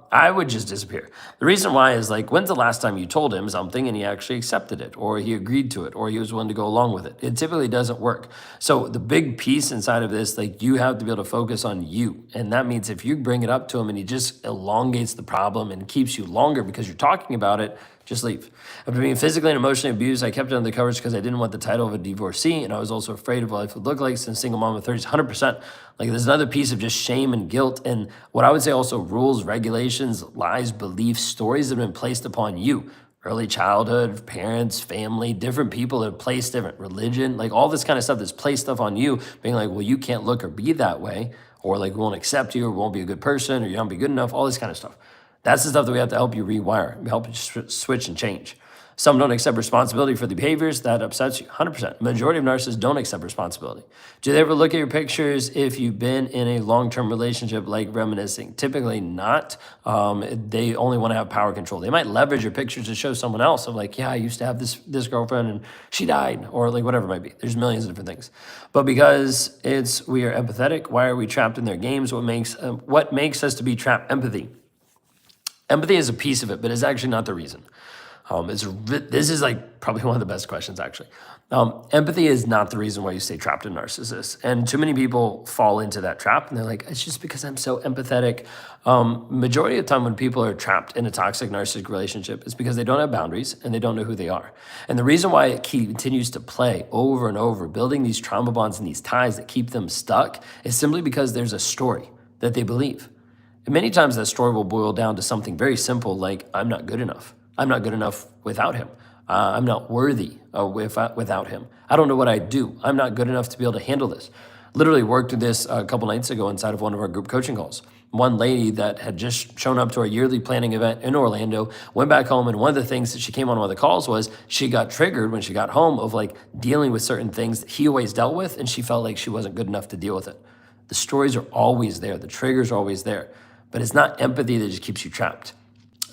I would just disappear. The reason why is like, when's the last time you told him something and he actually accepted it, or he agreed to it, or he was willing to go along with it? It typically doesn't work. So the big piece inside of this, like you have to be able to focus on you. And that means if you bring it up to him and he just elongates the problem and keeps you longer because you're talking about it, just leave. After being physically and emotionally abused, I kept it under the covers because I didn't want the title of a divorcee, and I was also afraid of what life would look like since single mom of 30s, 100%. Like there's another piece of just shame and guilt, and what I would say also rules, regulations, lies, beliefs, stories that have been placed upon you. Early childhood, parents, family, different people that have placed different religion, like all this kind of stuff that's placed stuff on you, being like, well, you can't look or be that way, or like we won't accept you, or won't be a good person, or you don't be good enough, all this kind of stuff. That's the stuff that we have to help you rewire, help you switch and change. Some don't accept responsibility for the behaviors that upsets you, 100%. Majority of narcissists don't accept responsibility. Do they ever look at your pictures if you've been in a long-term relationship, like reminiscing? Typically not. They only want to have power control. They might leverage your pictures to show someone else of like, yeah, I used to have this girlfriend and she died, or like whatever it might be. There's millions of different things. But because we are empathetic, why are we trapped in their games? What makes us to be trapped? Empathy. Empathy is a piece of it, but it's actually not the reason. This is like probably one of the best questions, actually. Empathy is not the reason why you stay trapped in narcissists. And too many people fall into that trap and they're like, it's just because I'm so empathetic. Majority of the time when people are trapped in a toxic narcissistic relationship is because they don't have boundaries and they don't know who they are. And the reason why it continues to play over and over, building these trauma bonds and these ties that keep them stuck is simply because there's a story that they believe. And many times that story will boil down to something very simple like, I'm not good enough. I'm not good enough without him. I'm not worthy without him. I don't know what I do. I'm not good enough to be able to handle this. Literally worked through this a couple nights ago inside of one of our group coaching calls. One lady that had just shown up to our yearly planning event in Orlando, went back home, and one of the things that she came on one of the calls was she got triggered when she got home of like dealing with certain things that he always dealt with, and she felt like she wasn't good enough to deal with it. The stories are always there. The triggers are always there. But it's not empathy that just keeps you trapped.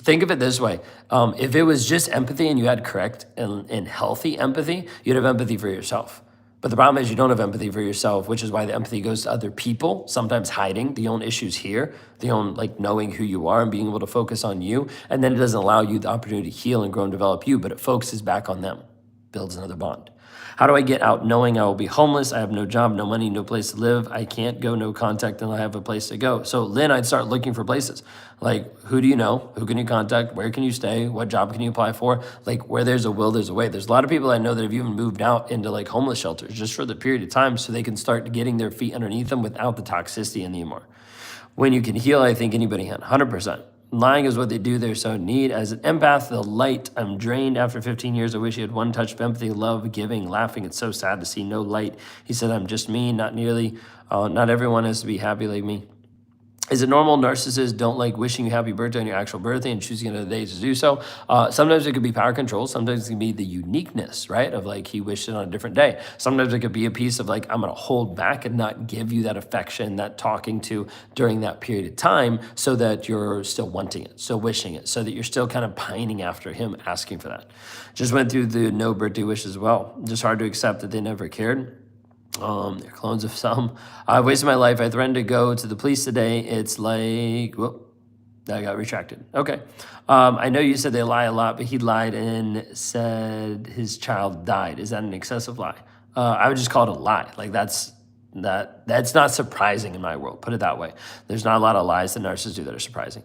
Think of it this way. If it was just empathy and you had correct and healthy empathy, you'd have empathy for yourself. But the problem is you don't have empathy for yourself, which is why the empathy goes to other people, sometimes hiding the own issues here, the own like knowing who you are and being able to focus on you. And then it doesn't allow you the opportunity to heal and grow and develop you, but it focuses back on them, builds another bond. How do I get out knowing I will be homeless? I have no job, no money, no place to live. I can't go, no contact, until I have a place to go. So Lynn, I'd start looking for places. Like, who do you know? Who can you contact? Where can you stay? What job can you apply for? Like, where there's a will, there's a way. There's a lot of people I know that have even moved out into like homeless shelters just for the period of time so they can start getting their feet underneath them without the toxicity anymore. When you can heal, I think anybody can, 100%. Lying is what they do. They're so in need. As an empath, the light, I'm drained after 15 years. I wish he had one touch of empathy, love, giving, laughing. It's so sad to see no light. He said, I'm just me, not nearly. Not everyone has to be happy like me. Is it normal narcissists don't like wishing you happy birthday on your actual birthday and choosing another day to do so? Sometimes it could be power control. Sometimes it can be the uniqueness, right? Of like, he wished it on a different day. Sometimes it could be a piece of like, I'm going to hold back and not give you that affection, that talking to during that period of time so that you're still wanting it, still wishing it, so that you're still kind of pining after him, asking for that. Just went through the no birthday wish as well. Just hard to accept that they never cared. They're clones of some. I wasted my life. I threatened to go to the police today. It's like, whoop, that got retracted. Okay. I know you said they lie a lot, but he lied and said his child died. Is that an excessive lie? I would just call it a lie. Like that's not surprising in my world. Put it that way. There's not a lot of lies that narcissists do that are surprising.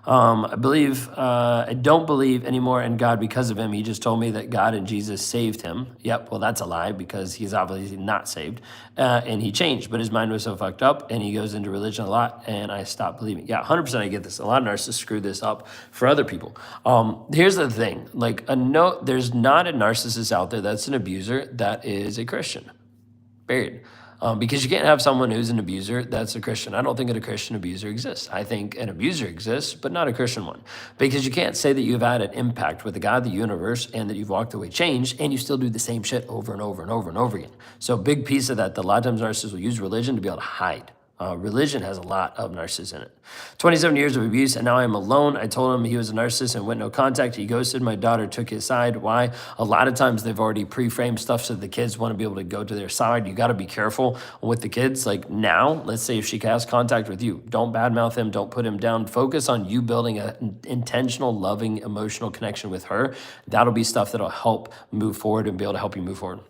I don't believe anymore in God because of him. He just told me that God and Jesus saved him. Yep, well, that's a lie because he's obviously not saved. And he changed, but his mind was so fucked up and he goes into religion a lot and I stopped believing. Yeah, 100% I get this. A lot of narcissists screw this up for other people. Here's the thing, like there's not a narcissist out there that's an abuser that is a Christian, period. Because you can't have someone who's an abuser that's a Christian. I don't think that a Christian abuser exists. I think an abuser exists, but not a Christian one. Because you can't say that you've had an impact with the God of the universe and that you've walked away changed and you still do the same shit over and over and over and over again. So a big piece of that, a lot of times narcissists will use religion to be able to hide. Religion has a lot of narcissists in it. 27 years of abuse, and now I'm alone. I told him he was a narcissist and went no contact. He ghosted. My daughter took his side. Why? A lot of times they've already pre-framed stuff so the kids want to be able to go to their side. You got to be careful with the kids. Like now, let's say if she has contact with you, don't badmouth him. Don't put him down. Focus on you building an intentional, loving, emotional connection with her. That'll be stuff that'll help move forward and be able to help you move forward.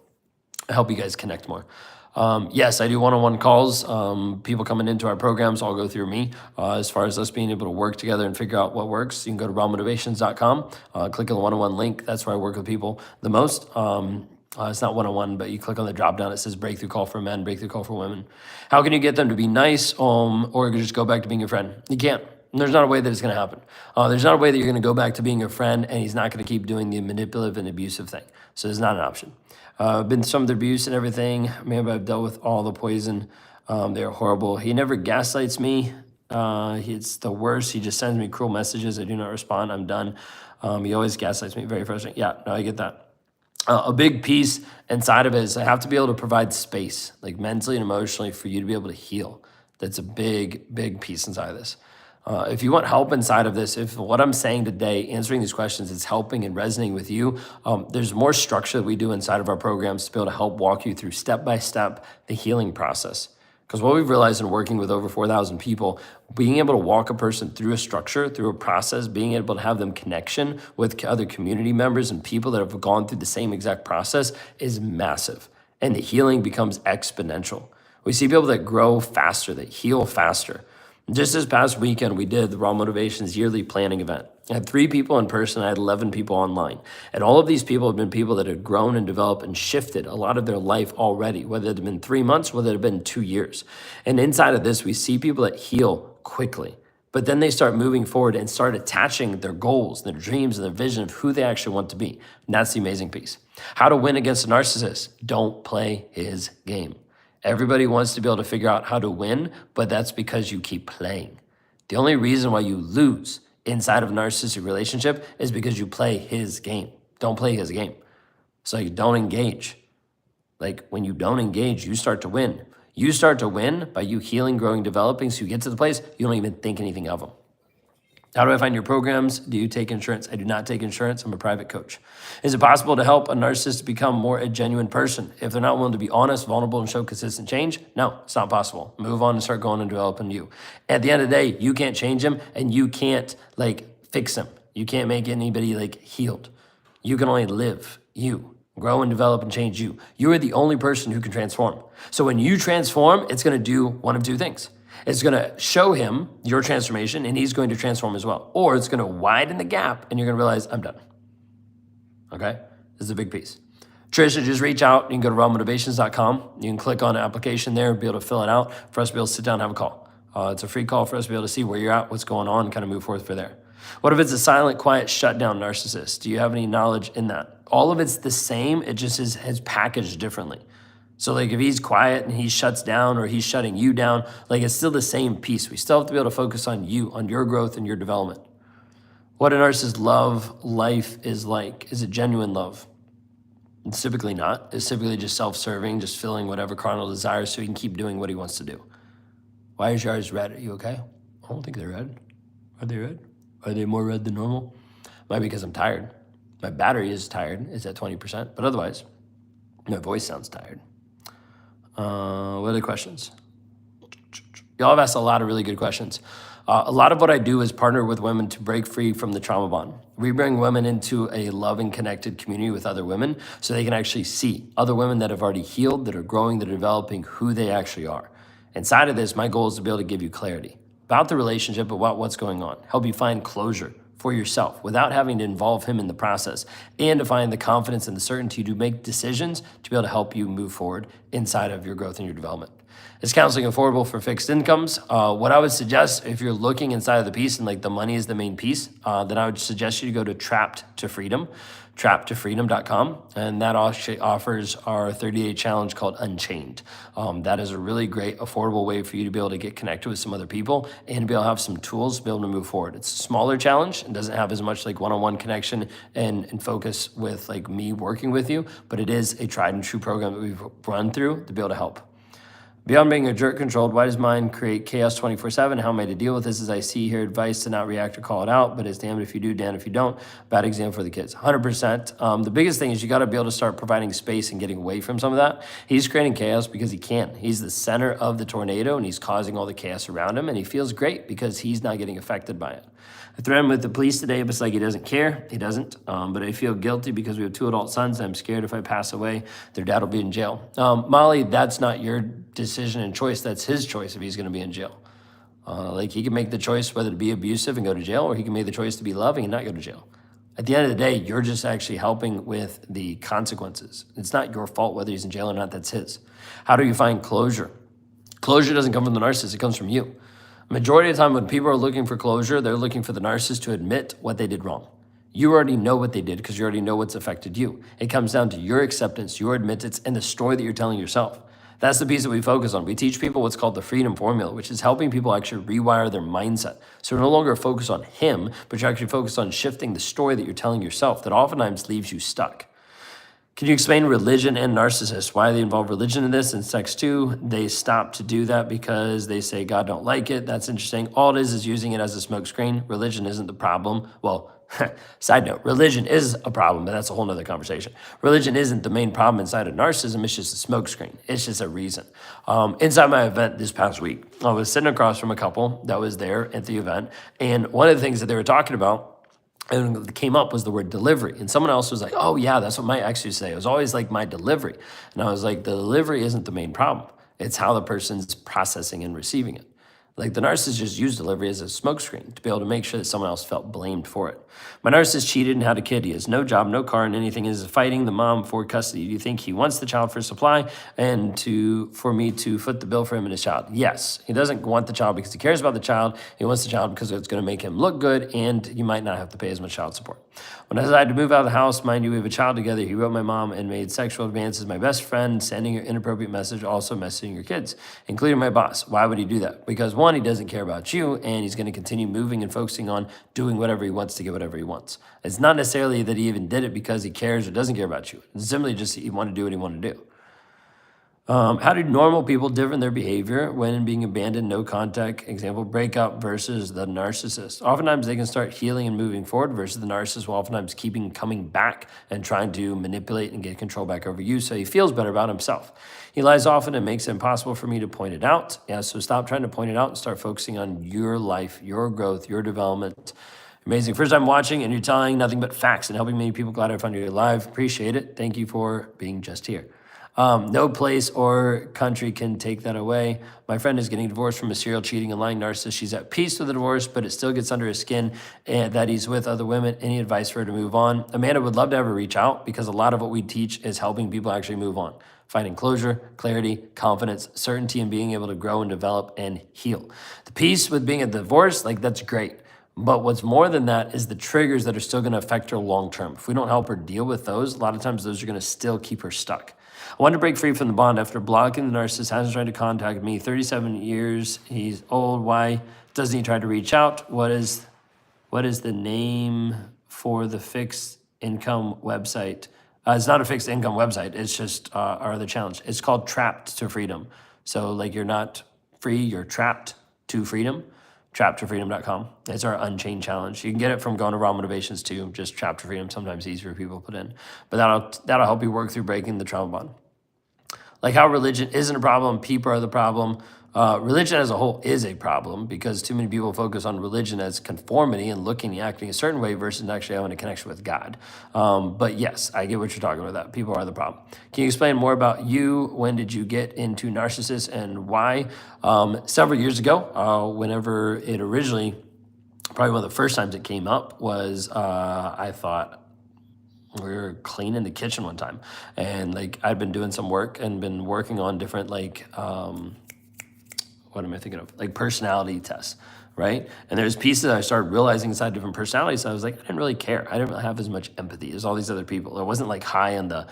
Help you guys connect more. Yes, I do one-on-one calls. People coming into our programs all go through me. As far as us being able to work together and figure out what works, you can go to rawmotivations.com, click on the one-on-one link. That's where I work with people the most. It's not one-on-one, but you click on the drop-down. It says breakthrough call for men, breakthrough call for women. How can you get them to be nice or just go back to being your friend? You can't. There's not a way that it's going to happen. There's not a way that you're going to go back to being your friend and he's not going to keep doing the manipulative and abusive thing. So there's not an option. Been some of the abuse and everything. Maybe I've dealt with all the poison. They're horrible. He never gaslights me. It's the worst. He just sends me cruel messages. I do not respond. I'm done. He always gaslights me. Very frustrating. Yeah, no, I get that. A big piece inside of it is I have to be able to provide space, like mentally and emotionally, for you to be able to heal. That's a big, big piece inside of this. If you want help inside of this, if what I'm saying today, answering these questions, is helping and resonating with you, there's more structure that we do inside of our programs to be able to help walk you through step-by-step the healing process. Because what we've realized in working with over 4,000 people, being able to walk a person through a structure, through a process, being able to have them connection with other community members and people that have gone through the same exact process is massive. And the healing becomes exponential. We see people that grow faster, that heal faster. Just this past weekend, we did the Raw Motivations yearly planning event. I had 3 people in person, I had 11 people online. And all of these people have been people that had grown and developed and shifted a lot of their life already, whether it had been 3 months, whether it had been 2 years. And inside of this, we see people that heal quickly, but then they start moving forward and start attaching their goals, their dreams, and their vision of who they actually want to be. And that's the amazing piece. How to win against a narcissist. Don't play his game. Everybody wants to be able to figure out how to win, but that's because you keep playing. The only reason why you lose inside of a narcissistic relationship is because you play his game. Don't play his game. So you don't engage. Like when you don't engage, you start to win. You start to win by you healing, growing, developing, so you get to the place, you don't even think anything of them. How do I find your programs? Do you take insurance? I do not take insurance. I'm a private coach. Is it possible to help a narcissist become more a genuine person? If they're not willing to be honest, vulnerable, and show consistent change, no, it's not possible. Move on and start going and developing you. At the end of the day, you can't change them and you can't fix them. You can't make anybody healed. You can only live you. Grow and develop and change you. You are the only person who can transform. So when you transform, it's going to do one of 2 things. It's going to show him your transformation and he's going to transform as well. Or it's going to widen the gap and you're going to realize, I'm done. Okay? This is a big piece. Trisha, just reach out. You can go to rawmotivations.com. You can click on an application there and be able to fill it out for us to be able to sit down and have a call. It's a free call for us to be able to see where you're at, what's going on, and kind of move forward from there. What if it's a silent, quiet, shutdown narcissist? Do you have any knowledge in that? All of it's the same. It just is packaged differently. So if he's quiet and he shuts down or he's shutting you down, it's still the same piece. We still have to be able to focus on you, on your growth and your development. What a narcissist love life is like. Is it genuine love? It's typically not. It's typically just self-serving, just filling whatever carnal desires so he can keep doing what he wants to do. Why is your eyes red? Are you okay? I don't think they're red. Are they red? Are they more red than normal? Might be because I'm tired. My battery is tired. It's at 20%. But otherwise, my voice sounds tired. What other questions? Y'all have asked a lot of really good questions. A lot of what I do is partner with women to break free from the trauma bond. We bring women into a loving, connected community with other women so they can actually see other women that have already healed, that are growing, that are developing who they actually are. Inside of this, my goal is to be able to give you clarity about the relationship, about what's going on, help you find closure for yourself without having to involve him in the process, and to find the confidence and the certainty to make decisions to be able to help you move forward inside of your growth and your development. Is counseling affordable for fixed incomes? What I would suggest, if you're looking inside of the piece and the money is the main piece, then I would suggest you to go to Trapped to Freedom, trappedtofreedom.com, and that actually offers our 30-day challenge called Unchained. That is a really great, affordable way for you to be able to get connected with some other people and to be able to have some tools to be able to move forward. It's a smaller challenge and doesn't have as much one-on-one connection and focus with me working with you, but it is a tried and true program that we've run through to be able to help. Beyond being a jerk controlled, why does mine create chaos 24/7? How am I to deal with this? As I see here, advice to not react or call it out, but it's damned if you do, damned if you don't. Bad example for the kids. 100%. The biggest thing is you got to be able to start providing space and getting away from some of that. He's creating chaos because he can. He's the center of the tornado and he's causing all the chaos around him, and he feels great because he's not getting affected by it. I threatened with the police today, but it's like he doesn't care. He doesn't. But I feel guilty because we have 2 adult sons. And I'm scared if I pass away, their dad will be in jail. Molly, that's not your decision and choice. That's his choice if he's going to be in jail. Like he can make the choice whether to be abusive and go to jail, or he can make the choice to be loving and not go to jail. At the end of the day, you're just actually helping with the consequences. It's not your fault whether he's in jail or not. That's his. How do you find closure? Closure doesn't come from the narcissist. It comes from you. Majority of the time when people are looking for closure, they're looking for the narcissist to admit what they did wrong. You already know what they did because you already know what's affected you. It comes down to your acceptance, your admittance, and the story that you're telling yourself. That's the piece that we focus on. We teach people what's called the freedom formula, which is helping people actually rewire their mindset. So you're no longer focused on him, but you're actually focused on shifting the story that you're telling yourself that oftentimes leaves you stuck. Can you explain religion and narcissists? Why they involve religion in this and sex too? They stop to do that because they say God don't like it. That's interesting. All it is using it as a smokescreen. Religion isn't the problem. Well, side note, religion is a problem, but that's a whole nother conversation. Religion isn't the main problem inside of narcissism. It's just a smokescreen. It's just a reason. Inside my event this past week, I was sitting across from a couple that was there at the event. And one of the things that they were talking about and what came up was the word delivery. And someone else was like, oh yeah, that's what my ex used to say. It was always like my delivery. And I was like, the delivery isn't the main problem. It's how the person's processing and receiving it. Like the narcissist just used delivery as a smokescreen to be able to make sure that someone else felt blamed for it. My narcissist cheated and had a kid. He has no job, no car, and anything. He is fighting the mom for custody. Do you think he wants the child for supply and for me to foot the bill for him and his child? Yes. He doesn't want the child because he cares about the child. He wants the child because it's going to make him look good and you might not have to pay as much child support. When I decided to move out of the house, mind you, we have a child together, he wrote my mom and made sexual advances. My best friend, sending her inappropriate message, also messaging your kids, including my boss. Why would he do that? Because one, he doesn't care about you and he's going to continue moving and focusing on doing whatever he wants to get whatever he wants. It's not necessarily that he even did it because he cares or doesn't care about you. It's simply just he wanted to do what he wanted to do. How do normal people differ in their behavior when being abandoned, no contact, example, breakup versus the narcissist? Oftentimes they can start healing and moving forward versus the narcissist will oftentimes coming back and trying to manipulate and get control back over you so he feels better about himself. He lies often and makes it impossible for me to point it out. Yeah, so stop trying to point it out and start focusing on your life, your growth, your development. Amazing. First time watching and you're telling nothing but facts and helping many people. Glad I found you live. Appreciate it. Thank you for being just here. No place or country can take that away. My friend is getting divorced from a serial cheating and lying narcissist. She's at peace with the divorce, but it still gets under his skin and that he's with other women. Any advice for her to move on? Amanda would love to have her reach out because a lot of what we teach is helping people actually move on. Finding closure, clarity, confidence, certainty, and being able to grow and develop and heal. The peace with being a divorce, like that's great. But what's more than that is the triggers that are still going to affect her long term. If we don't help her deal with those, a lot of times those are going to still keep her stuck. I wanted to break free from the bond after blocking the narcissist, hasn't tried to contact me. 37 years, he's old. Why doesn't he try to reach out? What is the name for the fixed income website? It's not a fixed income website. It's just our other challenge. It's called Trapped to Freedom. So like you're not free, you're trapped to freedom. TrappedToFreedom.com. It's our Unchained challenge. You can get it from going to Raw Motivations too. Just Trapped to Freedom. Sometimes easier for people to put in, but that'll help you work through breaking the trauma bond. Like how religion isn't a problem, people are the problem. Religion as a whole is a problem because too many people focus on religion as conformity and looking and acting a certain way versus actually having a connection with God. But yes, I get what you're talking about that. People are the problem. Can you explain more about you? When did you get into narcissists and why? Several years ago, whenever it originally, probably one of the first times it came up was I thought, we were cleaning the kitchen one time and like I'd been doing some work and been working on different like what am I thinking of? Like personality tests, right? And there's pieces that I started realizing inside different personalities. So I was like, I didn't really care. I didn't have as much empathy as all these other people. It wasn't like high on the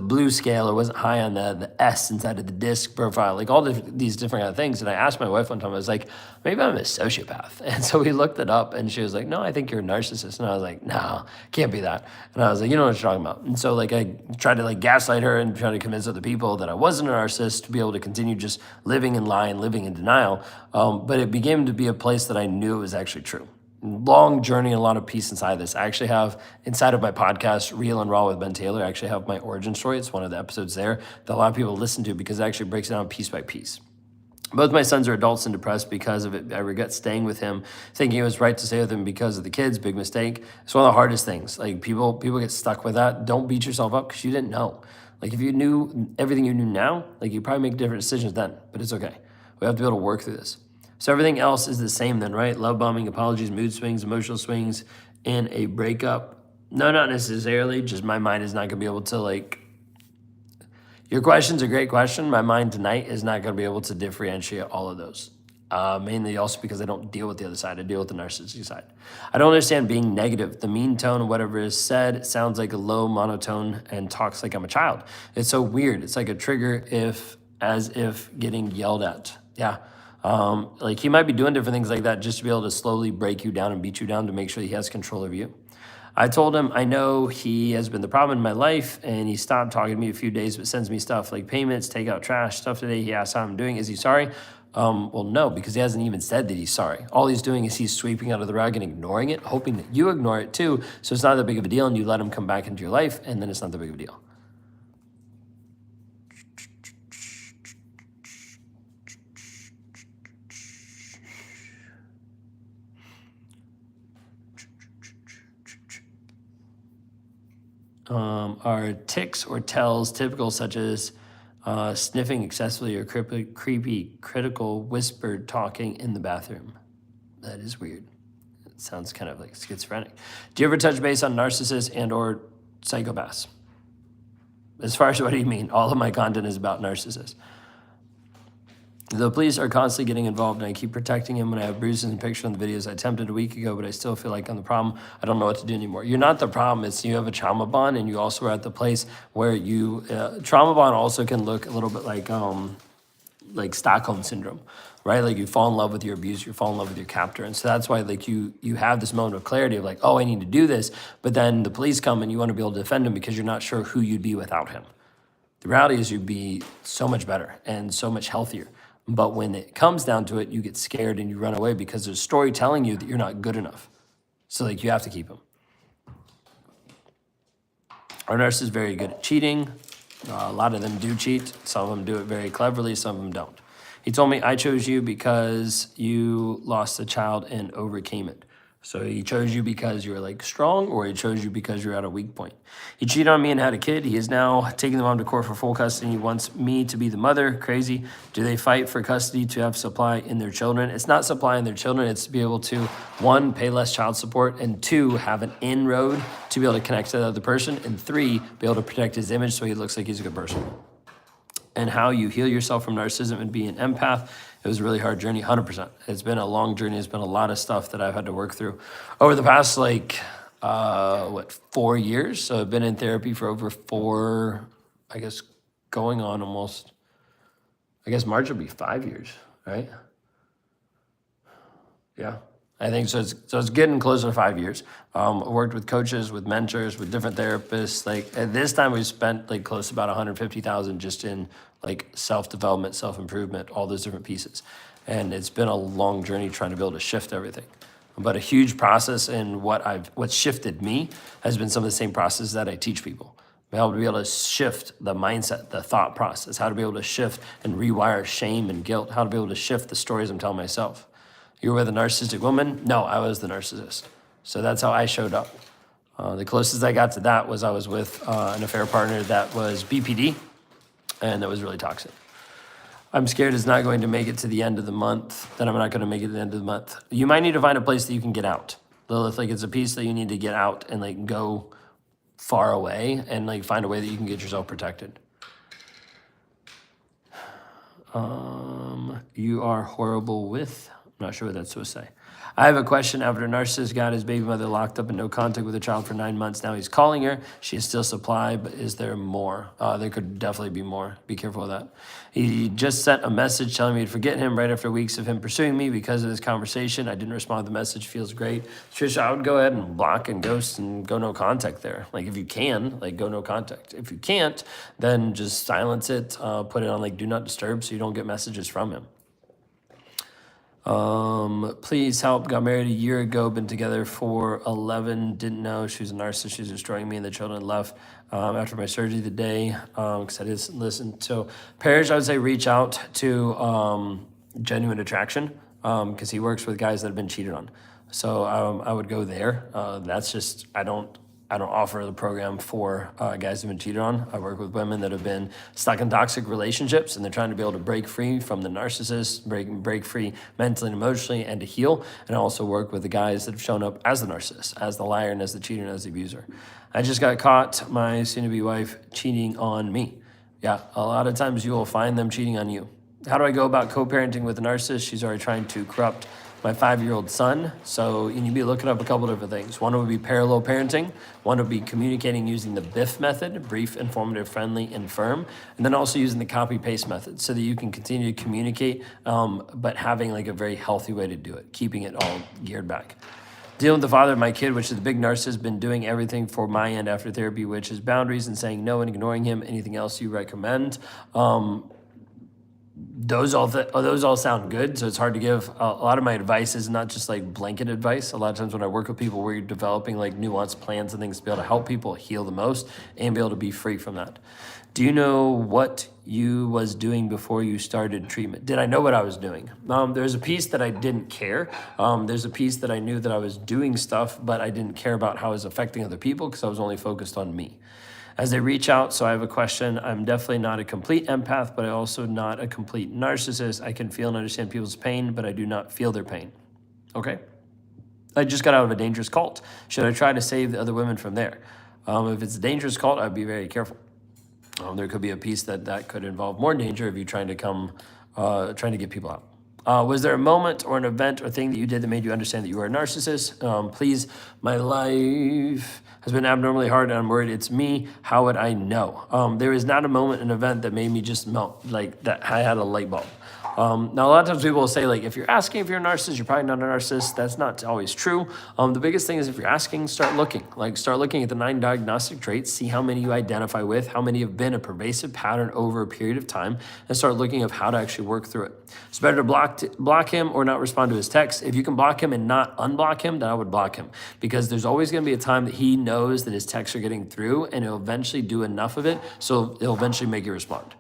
blue scale. It wasn't high on the S inside of the disc profile, like all these different kind of things. And I asked my wife one time, I was like, maybe I'm a sociopath. And so we looked it up and she was like, no, I think you're a narcissist. And I was like, no, can't be that. And I was like, you know what you're talking about. And so like I tried to like gaslight her and try to convince other people that I wasn't a narcissist to be able to continue just living in lie and living in denial. But it began to be a place that I knew it was actually true. Long journey and a lot of peace inside this. I actually have inside of my podcast, Real and Raw with Ben Taylor, I actually have my origin story. It's one of the episodes there that a lot of people listen to because it actually breaks it down piece by piece. Both my sons are adults and depressed because of it. I regret staying with him, thinking it was right to stay with him because of the kids. Big mistake. It's one of the hardest things. Like people get stuck with that. Don't beat yourself up because you didn't know. Like if you knew everything you knew now, like you probably make different decisions then, but it's okay. We have to be able to work through this. So everything else is the same then, right? Love bombing, apologies, mood swings, emotional swings in a breakup. No, not necessarily. Just my mind is not going to be able to like, your question's a great question. My mind tonight is not going to be able to differentiate all of those. Mainly also because I don't deal with the other side. I deal with the narcissistic side. I don't understand being negative. The mean tone of whatever is said sounds like a low monotone and talks like I'm a child. It's so weird. It's like a trigger as if getting yelled at. Yeah. Like he might be doing different things like that just to be able to slowly break you down and beat you down to make sure he has control of you. I told him, I know he has been the problem in my life and he stopped talking to me a few days, but sends me stuff like payments, take out trash, stuff today. He asked how I'm doing. Is he sorry? Well, no, because he hasn't even said that he's sorry. All he's doing is he's sweeping under the rug and ignoring it, hoping that you ignore it too. So it's not that big of a deal and you let him come back into your life and then it's not that big of a deal. Are tics or tells typical, such as sniffing excessively or creepy, critical, whispered talking in the bathroom? That is weird. It sounds kind of like schizophrenic. Do you ever touch base on narcissists and or psychopaths? As far as what do you mean? All of my content is about narcissists. The police are constantly getting involved and I keep protecting him when I have bruises and pictures on the videos. I attempted a week ago, but I still feel like I'm the problem. I don't know what to do anymore. You're not the problem. It's you have a trauma bond and you also are at the place where you, trauma bond also can look a little bit like Stockholm syndrome, right? Like you fall in love with your abuser, you fall in love with your captor. And so that's why like you have this moment of clarity of like, oh, I need to do this. But then the police come and you want to be able to defend him because you're not sure who you'd be without him. The reality is you'd be so much better and so much healthier. But when it comes down to it, you get scared and you run away because there's a story telling you that you're not good enough. So like you have to keep him. Our nurse is very good at cheating. A lot of them do cheat. Some of them do it very cleverly. Some of them don't. He told me, I chose you because you lost a child and overcame it. So he chose you because you were like strong, or he chose you because you're at a weak point. He cheated on me and had a kid. He is now taking the mom to court for full custody. He wants me to be the mother. Crazy. Do they fight for custody to have supply in their children? It's not supply in their children. It's to be able to, one, pay less child support, and two, have an inroad to be able to connect to the other person, and three, be able to protect his image so he looks like he's a good person. And how you heal yourself from narcissism and be an empath. It was a really hard journey, 100%. It's been a long journey. It's been a lot of stuff that I've had to work through over the past 4 years. So I've been in therapy for over 4, I guess, going on almost, I guess March will be 5 years, right? Yeah. I think so. It's getting closer to 5 years. I worked with coaches, with mentors, with different therapists. Like at this time, we spent like close to about 150,000 just in like self-development, self-improvement, all those different pieces. And it's been a long journey trying to be able to shift everything. But a huge process, and what's shifted me has been some of the same processes that I teach people. How to be able to shift the mindset, the thought process, how to be able to shift and rewire shame and guilt, how to be able to shift the stories I'm telling myself. You were with a narcissistic woman? No, I was the narcissist. So that's how I showed up. The closest I got to that was I was with an affair partner that was BPD, and that was really toxic. I'm scared it's not going to make it to the end of the month, that I'm not going to make it to the end of the month. You might need to find a place that you can get out. Lilith, like it's a piece that you need to get out and like go far away and like find a way that you can get yourself protected. You are horrible with I'm not sure what that's supposed to say. I have a question. After a narcissist got his baby mother locked up in no contact with a child for 9 months, now he's calling her. She is still supply, but is there more? There could definitely be more. Be careful of that. He just sent a message telling me to forget him right after weeks of him pursuing me because of this conversation. I didn't respond to the message. Feels great. Trisha, I would go ahead and block and ghost and go no contact there. Like if you can, like go no contact. If you can't, then just silence it. Put it on like do not disturb so you don't get messages from him. Please help. Got married a year ago, been together for 11. Didn't know she was a narcissist. She was destroying me and the children. Left after my surgery the day because I didn't listen. So, Parrish, I would say reach out to Genuine Attraction because he works with guys that have been cheated on. So I would go there. That's just I don't offer the program for guys who've been cheated on. I work with women that have been stuck in toxic relationships and they're trying to be able to break free from the narcissist, break free mentally and emotionally and to heal. And I also work with the guys that have shown up as the narcissist, as the liar and as the cheater and as the abuser. I just got caught, my soon-to-be wife, cheating on me. Yeah, a lot of times you will find them cheating on you. How do I go about co-parenting with a narcissist? She's already trying to corrupt my 5-year-old son. So you need to be looking up a couple different things. One would be parallel parenting. One would be communicating using the BIF method, brief, informative, friendly, and firm. And then also using the copy-paste method so that you can continue to communicate, but having like a very healthy way to do it, keeping it all geared back. Dealing with the father of my kid, which is the big narcissist, been doing everything for my end after therapy, which is boundaries and saying no and ignoring him. Anything else you recommend? Those all sound good, so it's hard to give. A lot of my advice is not just like blanket advice. A lot of times when I work with people, we're developing like nuanced plans and things to be able to help people heal the most and be able to be free from that. Do you know what you was doing before you started treatment? Did I know what I was doing? There's a piece that I didn't care. There's a piece that I knew that I was doing stuff, but I didn't care about how it was affecting other people because I was only focused on me. As they reach out, so I have a question. I'm definitely not a complete empath, but I also not a complete narcissist. I can feel and understand people's pain, but I do not feel their pain. Okay. I just got out of a dangerous cult. Should I try to save the other women from there? If it's a dangerous cult, I'd be very careful. There could be a piece that could involve more danger if you're trying to get people out. Was there a moment or an event or thing that you did that made you understand that you were a narcissist? Please, my life has been abnormally hard and I'm worried it's me. How would I know? There is not a moment, an event that made me just melt, like that I had a light bulb. Now, a lot of times people will say, like, if you're asking if you're a narcissist, you're probably not a narcissist. That's not always true. The biggest thing is if you're asking, start looking. Like, start looking at the 9 diagnostic traits, see how many you identify with, how many have been a pervasive pattern over a period of time, and start looking at how to actually work through it. It's better to block him or not respond to his text. If you can block him and not unblock him, then I would block him because there's always going to be a time that he knows that his texts are getting through and he'll eventually do enough of it, so he'll eventually make you respond.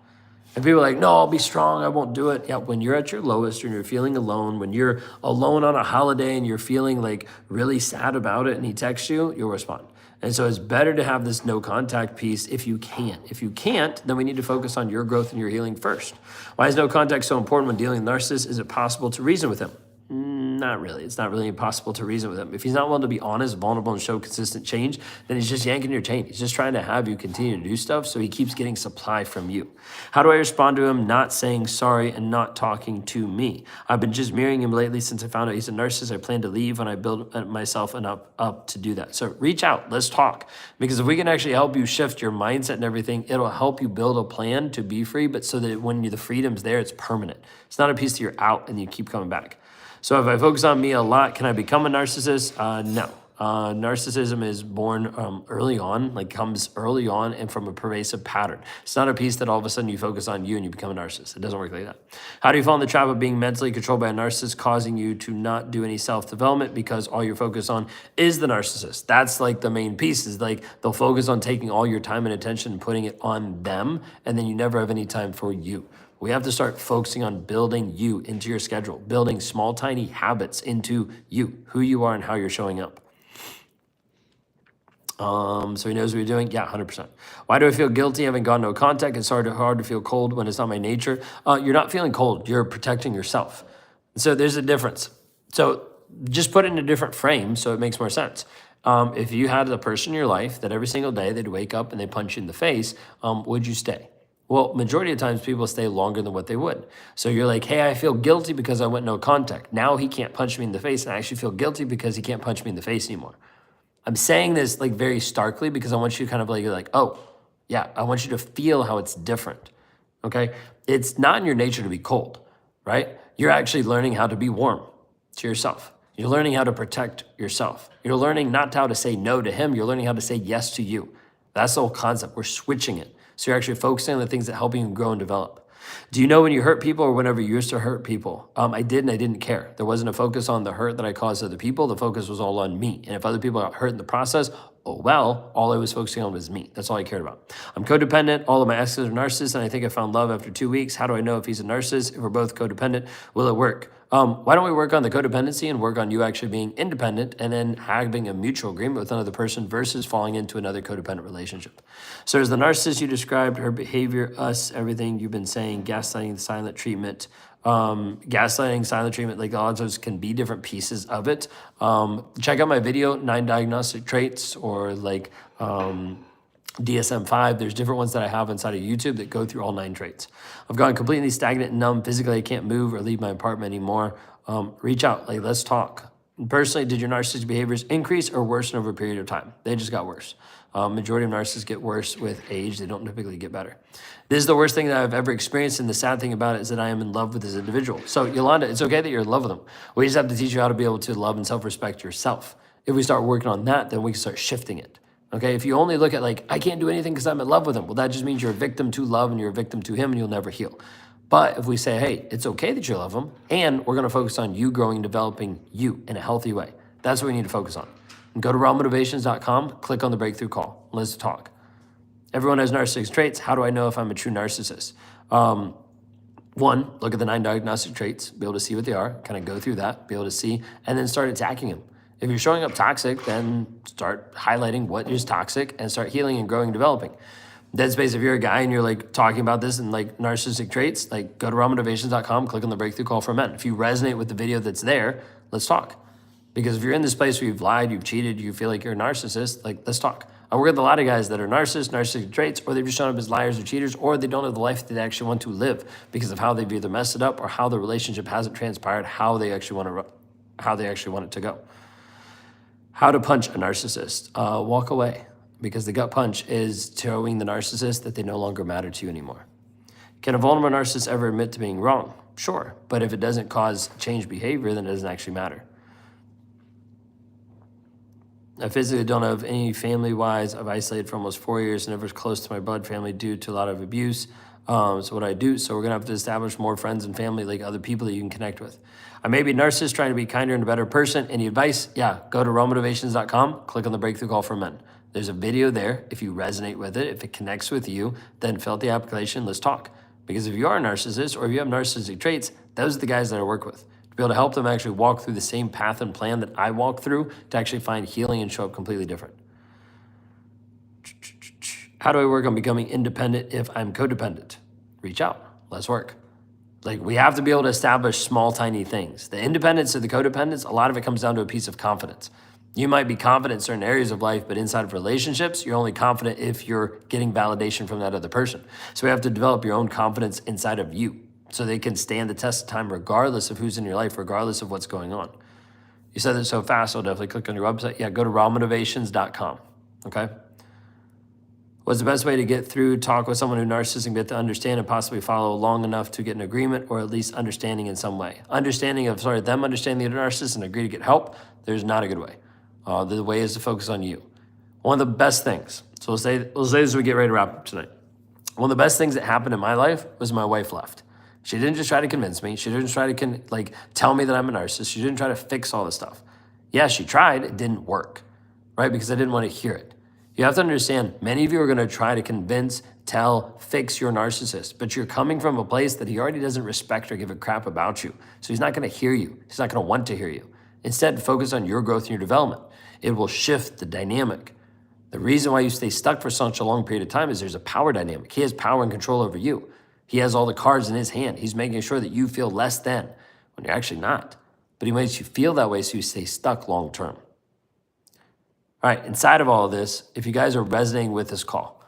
And people are like, no, I'll be strong, I won't do it. Yeah, when you're at your lowest and you're feeling alone, when you're alone on a holiday and you're feeling like really sad about it and he texts you, you'll respond. And so it's better to have this no contact piece if you can. If you can't, then we need to focus on your growth and your healing first. Why is no contact so important when dealing with narcissists? Is it possible to reason with him? Not really. It's not really impossible to reason with him. If he's not willing to be honest, vulnerable, and show consistent change, then he's just yanking your chain. He's just trying to have you continue to do stuff so he keeps getting supply from you. How do I respond to him not saying sorry and not talking to me? I've been just mirroring him lately since I found out he's a narcissist. I plan to leave when I build myself up to do that. So reach out. Let's talk. Because if we can actually help you shift your mindset and everything, it'll help you build a plan to be free, but so that when the freedom's there, it's permanent. It's not a piece that you're out and you keep coming back. So if I focus on me a lot, can I become a narcissist? No. Narcissism is born early on, like comes early on and from a pervasive pattern. It's not a piece that all of a sudden you focus on you and you become a narcissist. It doesn't work like that. How do you fall in the trap of being mentally controlled by a narcissist, causing you to not do any self-development because all you're focused on is the narcissist? That's like the main piece is like they'll focus on taking all your time and attention and putting it on them, and then you never have any time for you. We have to start focusing on building you into your schedule, building small, tiny habits into you, who you are and how you're showing up. So he knows what you're doing? Yeah, 100%. Why do I feel guilty having gone no contact? It's hard to feel cold when it's not my nature. You're not feeling cold. You're protecting yourself. So there's a difference. So just put it in a different frame so it makes more sense. If you had a person in your life that every single day they'd wake up and they punch you in the face, would you stay? Well, majority of times people stay longer than what they would. So you're like, hey, I feel guilty because I went no contact. Now he can't punch me in the face, and I actually feel guilty because he can't punch me in the face anymore. I'm saying this like very starkly because I want you to kind of like, you're like, oh, yeah, I want you to feel how it's different, okay? It's not in your nature to be cold, right? You're actually learning how to be warm to yourself. You're learning how to protect yourself. You're learning not how to say no to him. You're learning how to say yes to you. That's the whole concept. We're switching it. So you're actually focusing on the things that help you grow and develop. Do you know when you hurt people or whenever you used to hurt people? I did, and I didn't care. There wasn't a focus on the hurt that I caused other people. The focus was all on me. And if other people got hurt in the process, oh well, all I was focusing on was me. That's all I cared about. I'm codependent. All of my exes are narcissists, and I think I found love after 2 weeks. How do I know if he's a narcissist? If we're both codependent, will it work? Why don't we work on the codependency and work on you actually being independent and then having a mutual agreement with another person versus falling into another codependent relationship? So there's the narcissist you described, her behavior, us, everything you've been saying, gaslighting, silent treatment, gaslighting, silent treatment, like all of those can be different pieces of it. Check out my video, 9 diagnostic traits, or like DSM-5. There's different ones that I have inside of YouTube that go through all 9 traits. I've gone completely stagnant and numb. Physically, I can't move or leave my apartment anymore. Reach out, like let's talk. Personally, did your narcissistic behaviors increase or worsen over a period of time? They just got worse. Majority of narcissists get worse with age. They don't typically get better. This is the worst thing that I've ever experienced, and the sad thing about it is that I am in love with this individual. So Yolanda, it's okay that you're in love with him. We just have to teach you how to be able to love and self-respect yourself. If we start working on that, then we can start shifting it. Okay, if you only look at like, I can't do anything because I'm in love with him, well, that just means you're a victim to love and you're a victim to him and you'll never heal. But if we say, hey, it's okay that you love him, and we're gonna focus on you growing and developing you in a healthy way, that's what we need to focus on. And go to rawmotivations.com, click on the breakthrough call. Let's talk. Everyone has narcissistic traits. How do I know if I'm a true narcissist? One, look at the 9 diagnostic traits, be able to see what they are, kind of go through that, be able to see, and then start attacking them. If you're showing up toxic, then start highlighting what is toxic and start healing and growing and developing. Dead space, if you're a guy and you're like talking about this and like narcissistic traits, like go to rawmotivations.com, click on the breakthrough call for men. If you resonate with the video that's there, let's talk. Because if you're in this place where you've lied, you've cheated, you feel like you're a narcissist, like let's talk. I work with a lot of guys that are narcissists, narcissistic traits, or they've just shown up as liars or cheaters, or they don't have the life that they actually want to live because of how they've either messed it up or how the relationship hasn't transpired, how they actually want it to go. How to punch a narcissist. Walk away, because the gut punch is showing the narcissist that they no longer matter to you anymore. Can a vulnerable narcissist ever admit to being wrong? Sure, but if it doesn't cause change behavior, then it doesn't actually matter. I physically don't have any family-wise. I've isolated for almost 4 years, never close to my blood family due to a lot of abuse. So what I do, so we're gonna have to establish more friends and family, like other people that you can connect with. I may be a narcissist trying to be kinder and a better person. Any advice? Yeah, go to rawmotivations.com, click on the breakthrough call for men. There's a video there. If you resonate with it, if it connects with you, then fill out the application, let's talk. Because if you are a narcissist or if you have narcissistic traits, those are the guys that I work with. To be able to help them actually walk through the same path and plan that I walk through to actually find healing and show up completely different. How do I work on becoming independent if I'm codependent? Reach out, let's work. Like we have to be able to establish small, tiny things. The independence of the codependence, a lot of it comes down to a piece of confidence. You might be confident in certain areas of life, but inside of relationships, you're only confident if you're getting validation from that other person. So we have to develop your own confidence inside of you so they can stand the test of time regardless of who's in your life, regardless of what's going on. You said that so fast, I'll definitely click on your website. Yeah, go to rawmotivations.com, okay? What's the best way to get through, talk with someone who's narcissistic, get to understand and possibly follow long enough to get an agreement or at least understanding in some way? Them understanding the narcissist and agree to get help, there's not a good way. The way is to focus on you. One of the best things, so we'll say this as we get ready to wrap up tonight. One of the best things that happened in my life was my wife left. She didn't just try to convince me. She didn't try to tell me that I'm a narcissist. She didn't try to fix all this stuff. Yeah, she tried, it didn't work, right? Because I didn't want to hear it. You have to understand, many of you are going to try to convince, tell, fix your narcissist, but you're coming from a place that he already doesn't respect or give a crap about you. So he's not going to hear you. He's not going to want to hear you. Instead, focus on your growth and your development. It will shift the dynamic. The reason why you stay stuck for such a long period of time is there's a power dynamic. He has power and control over you. He has all the cards in his hand. He's making sure that you feel less than when you're actually not. But he makes you feel that way so you stay stuck long term. All right, inside of all of this, if you guys are resonating with this call,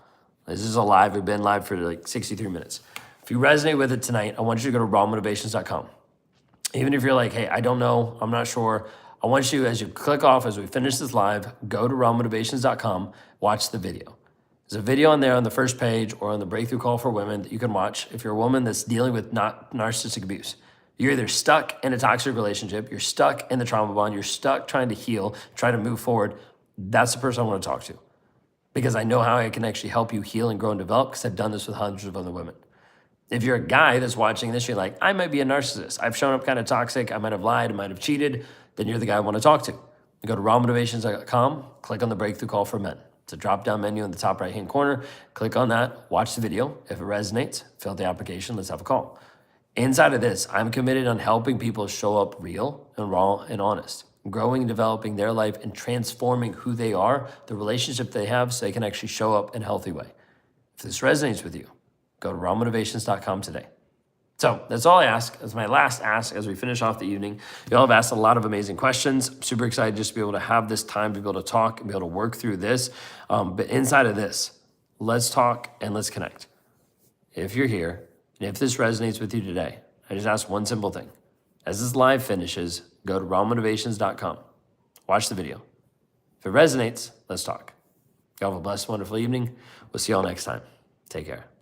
This is a live. We've been live for like 63 minutes. If you resonate with it tonight, I want you to go to rawmotivations.com. Even if you're like, hey, I don't know, I'm not sure, I want you, as you click off, as we finish this live, go to rawmotivations.com, watch the video. There's a video on there on the first page or on the breakthrough call for women that you can watch if you're a woman that's dealing with not narcissistic abuse. You're either stuck in a toxic relationship, you're stuck in the trauma bond, you're stuck trying to heal, try to move forward. That's the person I want to talk to, because I know how I can actually help you heal and grow and develop, because I've done this with hundreds of other women. If you're a guy that's watching this, you're like, I might be a narcissist. I've shown up kind of toxic. I might have lied. I might have cheated. Then you're the guy I want to talk to. You go to rawmotivations.com, click on the breakthrough call for men. It's a drop-down menu in the top right-hand corner. Click on that, watch the video. If it resonates, fill out the application. Let's have a call. Inside of this, I'm committed on helping people show up real and raw and honest, growing and developing their life and transforming who they are, the relationship they have, so they can actually show up in a healthy way. If this resonates with you, go to rawmotivations.com today. So that's all I ask. That's my last ask as we finish off the evening. You all have asked a lot of amazing questions. I'm super excited just to be able to have this time to be able to talk and be able to work through this. But inside of this, let's talk and let's connect. If you're here, and if this resonates with you today, I just ask one simple thing. As this live finishes, go to rawmotivations.com. Watch the video. If it resonates, let's talk. Y'all have a blessed, wonderful evening. We'll see y'all next time. Take care.